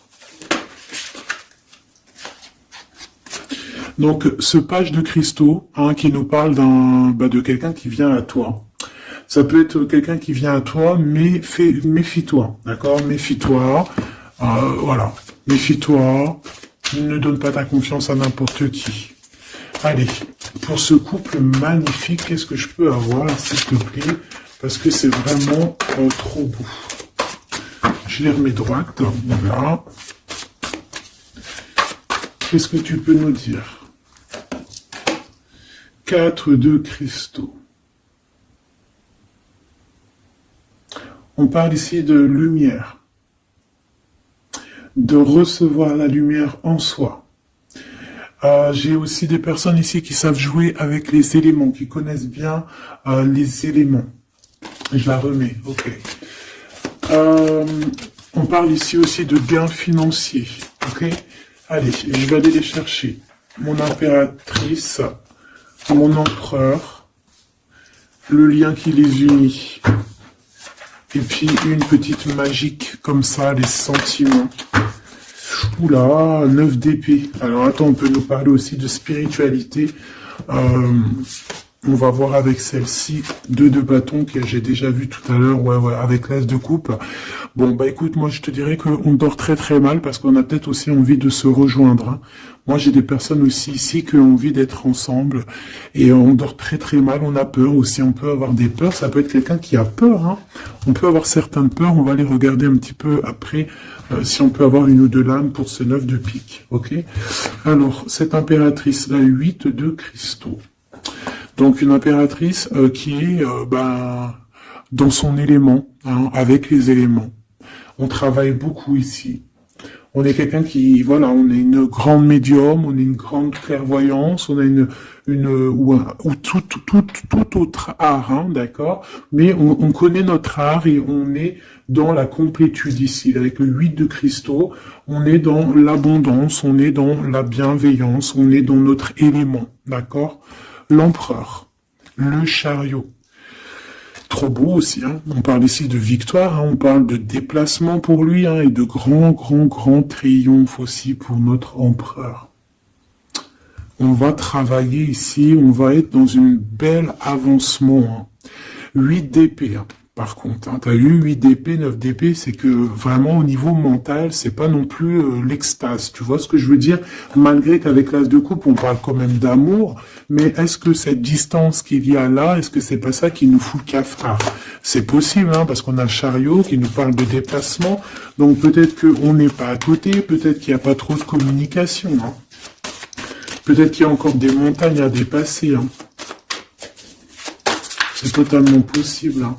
Donc, ce page de cristaux hein, qui nous parle de quelqu'un qui vient à toi. Ça peut être quelqu'un qui vient à toi, mais méfie-toi, d'accord? Méfie-toi, voilà. Méfie-toi, ne donne pas ta confiance à n'importe qui. Allez, pour ce couple magnifique, qu'est-ce que je peux avoir, s'il te plaît? Parce que c'est vraiment trop beau. Je les remets droite, voilà. Qu'est-ce que tu peux nous dire? 4 de cristaux. On parle ici de lumière. De recevoir la lumière en soi. J'ai aussi des personnes ici qui savent jouer avec les éléments, qui connaissent bien les éléments. Je la remets, ok. On parle ici aussi de gains financiers, ok. Allez, je vais aller les chercher. Mon impératrice, mon empereur, le lien qui les unit. Et puis une petite magique comme ça, les sentiments. Oula, 9 d'épée. Alors attends, on peut nous parler aussi de spiritualité. On va voir avec celle-ci, 2 de bâton que j'ai déjà vu tout à l'heure, ouais, avec l'as de coupe. Bon, bah écoute, moi je te dirais qu'on dort très très mal parce qu'on a peut-être aussi envie de se rejoindre. Hein. Moi j'ai des personnes aussi ici qui ont envie d'être ensemble et on dort très très mal, on a peur aussi, on peut avoir des peurs, ça peut être quelqu'un qui a peur. Hein. On peut avoir certaines peurs, on va les regarder un petit peu après si on peut avoir une ou deux lames pour ce 9 de pique, ok? Alors, cette impératrice, la 8 de cristaux. Donc une impératrice qui est dans son élément, hein, avec les éléments. On travaille beaucoup ici. On est quelqu'un qui, voilà, on est une grande médium, on est une grande clairvoyance, on a ou tout autre art, hein, d'accord? Mais on connaît notre art et on est dans la complétude ici. Avec le 8 de cristaux, on est dans l'abondance, on est dans la bienveillance, on est dans notre élément, d'accord? L'empereur, le chariot. Trop beau aussi, hein. On parle ici de victoire, hein. On parle de déplacement pour lui, hein, et de grands triomphes aussi pour notre empereur. On va travailler ici, on va être dans une belle avancement, hein. 8 d'épée, hein. Par contre, hein, t'as eu 8 d'épée, 9 d'épée, c'est que vraiment au niveau mental, c'est pas non plus l'extase. Tu vois ce que je veux dire? Malgré qu'avec l'as de coupe, on parle quand même d'amour, mais est-ce que cette distance qu'il y a là, est-ce que c'est pas ça qui nous fout le cafard? C'est possible, hein, parce qu'on a le chariot qui nous parle de déplacement, donc peut-être qu'on n'est pas à côté, peut-être qu'il n'y a pas trop de communication, hein. Peut-être qu'il y a encore des montagnes à dépasser, hein. C'est totalement possible, hein.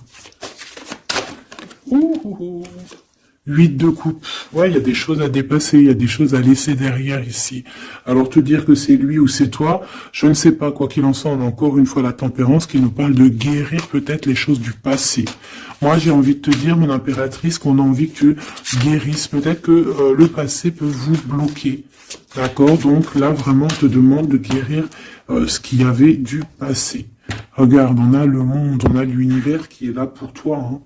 8 de coupe. Ouais, il y a des choses à dépasser, il y a des choses à laisser derrière ici. Alors te dire que c'est lui ou c'est toi, je ne sais pas. Quoi qu'il en soit, on a encore une fois la tempérance qui nous parle de guérir peut-être les choses du passé. Moi, j'ai envie de te dire, mon impératrice, qu'on a envie que tu guérisses. Peut-être que le passé peut vous bloquer. D'accord? Donc là, vraiment, on te demande de guérir ce qu'il y avait du passé. Regarde, on a le monde, on a l'univers qui est là pour toi, hein.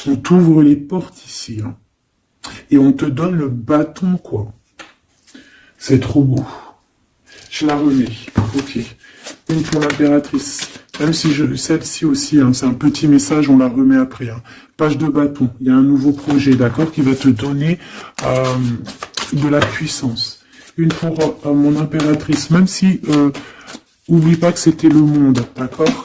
On t'ouvre les portes ici, hein. Et on te donne le bâton, quoi. C'est trop beau. Je la remets. Ok. Une pour l'impératrice. Même si celle-ci aussi, hein, c'est un petit message, on la remet après, hein. Page de bâton. Il y a un nouveau projet, d'accord, qui va te donner de la puissance. Une pour mon impératrice. Même si, oublie pas que c'était le monde, d'accord?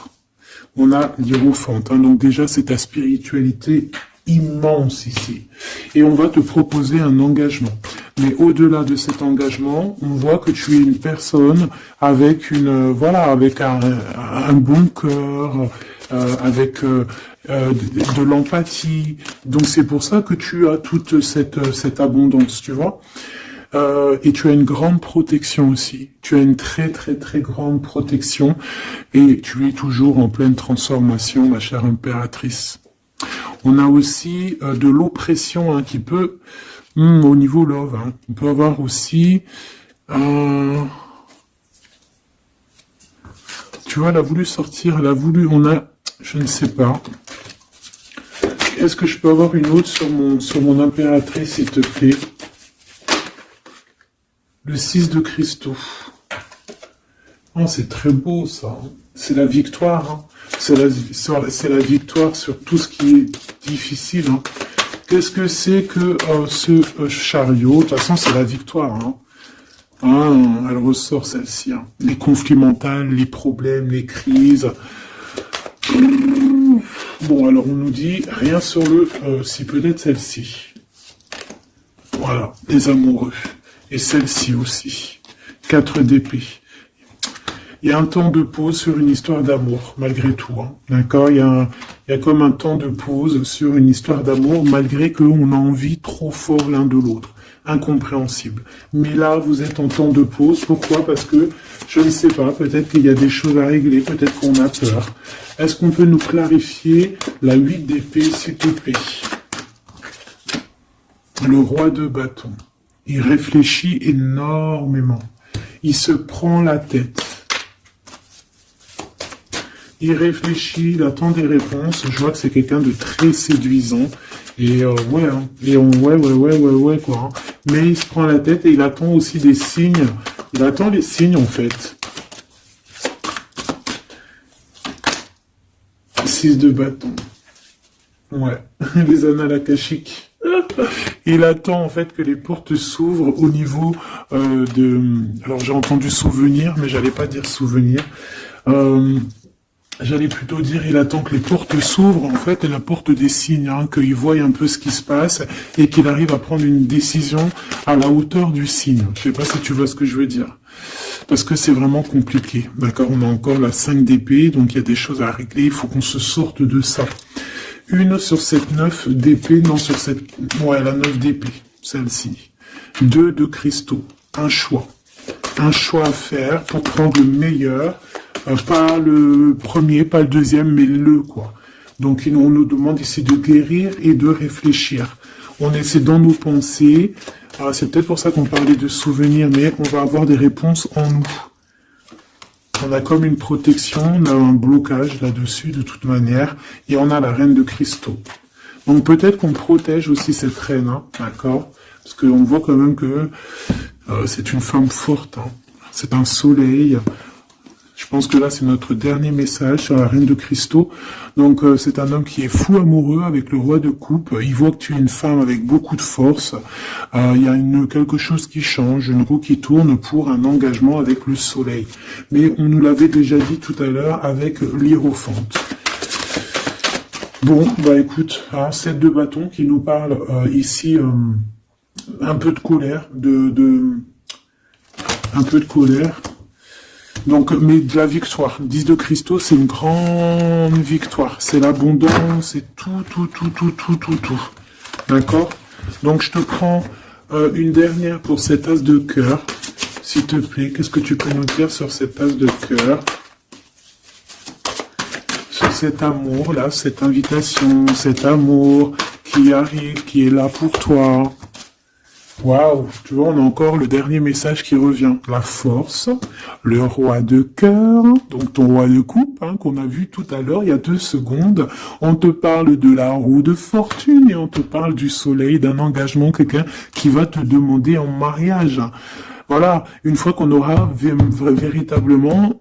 On a l'Hiérophante, hein, donc déjà c'est ta spiritualité immense ici. Et on va te proposer un engagement. Mais au-delà de cet engagement, on voit que tu es une personne avec avec un bon cœur, avec de l'empathie. Donc c'est pour ça que tu as toute cette abondance, tu vois. Et tu as une grande protection aussi. Tu as une très grande protection et tu es toujours en pleine transformation, ma chère impératrice. On a aussi de l'oppression, hein, qui peut, au niveau love, hein, on peut avoir aussi, tu vois, elle a voulu sortir, je ne sais pas. Est-ce que je peux avoir une autre sur mon impératrice, s'il te plaît? Le 6 de cristaux. Oh, c'est très beau, ça. C'est la victoire, hein. C'est la victoire sur tout ce qui est difficile, hein. Qu'est-ce que c'est que ce chariot? De toute façon, c'est la victoire, hein. Ah, elle ressort, celle-ci, hein. Les conflits mentaux, les problèmes, les crises. Bon, alors on nous dit rien sur si peut-être celle-ci. Voilà, les amoureux. Et celle-ci aussi. 4 d'épée. Il y a un temps de pause sur une histoire d'amour, malgré tout, hein. D'accord? Il y a comme un temps de pause sur une histoire d'amour, malgré qu'on a envie trop fort l'un de l'autre. Incompréhensible. Mais là, vous êtes en temps de pause. Pourquoi? Parce que, je ne sais pas, peut-être qu'il y a des choses à régler, peut-être qu'on a peur. Est-ce qu'on peut nous clarifier la 8 d'épée, s'il te plaît? Le roi de bâton. Il réfléchit énormément. Il se prend la tête. Il réfléchit, il attend des réponses. Je vois que c'est quelqu'un de très séduisant. Et ouais, hein. Et ouais, quoi. Hein. Mais il se prend la tête et il attend aussi des signes. Il attend les signes, en fait. 6 de bâton. Ouais. Les annales akashiques. Il attend en fait que les portes s'ouvrent au niveau Alors j'ai entendu souvenir, mais j'allais pas dire souvenir. J'allais plutôt dire il attend que les portes s'ouvrent en fait et la porte des signes, hein, qu'il voie un peu ce qui se passe et qu'il arrive à prendre une décision à la hauteur du signe. Je sais pas si tu vois ce que je veux dire. Parce que c'est vraiment compliqué. D'accord, on a encore la 5 d'épée, donc il y a des choses à régler, il faut qu'on se sorte de ça. Une sur cette 9 d'épée, non sur cette... Ouais, la 9 d'épée, celle-ci. 2 de cristaux, un choix. Un choix à faire pour prendre le meilleur. Pas le premier, pas le deuxième, mais le quoi. Donc on nous demande ici de guérir et de réfléchir. On essaie dans nos pensées. C'est peut-être pour ça qu'on parlait de souvenirs, mais on va avoir des réponses en nous. On a comme une protection, on a un blocage là-dessus de toute manière, et on a la reine de cristaux. Donc peut-être qu'on protège aussi cette reine, hein, d'accord? Parce qu'on voit quand même que c'est une femme forte, hein. C'est un soleil. Je pense que là, c'est notre dernier message sur la reine de cristaux. Donc, c'est un homme qui est fou amoureux avec le roi de coupe. Il voit que tu es une femme avec beaucoup de force. Il y a quelque chose qui change, une roue qui tourne pour un engagement avec le soleil. Mais on nous l'avait déjà dit tout à l'heure avec l'hiérophante. Bon, bah écoute, 7 de bâton qui nous parle ici un peu de colère, un peu de colère. Donc, mais de la victoire. 10 de cristaux, c'est une grande victoire. C'est l'abondance, c'est tout. D'accord? Donc, je te prends une dernière pour cet as de cœur. S'il te plaît, qu'est-ce que tu peux nous dire sur cet as de cœur? Sur cet amour, là, cette invitation, cet amour qui arrive, qui est là pour toi. Waouh, tu vois, on a encore le dernier message qui revient. La force, le roi de cœur, donc ton roi de coupe, hein, qu'on a vu tout à l'heure, il y a 2 secondes. On te parle de la roue de fortune et on te parle du soleil, d'un engagement, quelqu'un qui va te demander en mariage. Voilà, une fois qu'on aura véritablement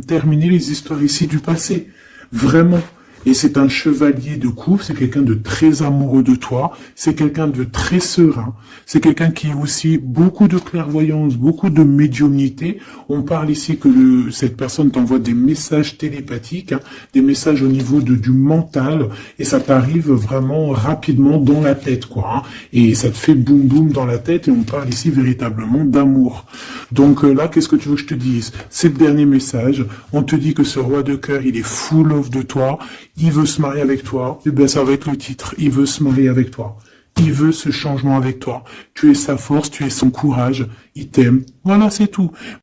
terminé les histoires ici du passé. Vraiment. Et c'est un chevalier de coupe, c'est quelqu'un de très amoureux de toi, c'est quelqu'un de très serein, c'est quelqu'un qui a aussi beaucoup de clairvoyance, beaucoup de médiumnité. On parle ici que cette personne t'envoie des messages télépathiques, hein, des messages au niveau du mental, et ça t'arrive vraiment rapidement dans la tête, quoi. Hein, et ça te fait boum boum dans la tête, et on parle ici véritablement d'amour. Donc là, qu'est-ce que tu veux que je te dise? C'est le dernier message. On te dit que ce roi de cœur, il est full of de toi. Il veut se marier avec toi. Et bien, ça va être le titre. Il veut se marier avec toi. Il veut ce changement avec toi. Tu es sa force, tu es son courage. Il t'aime. Voilà, c'est tout.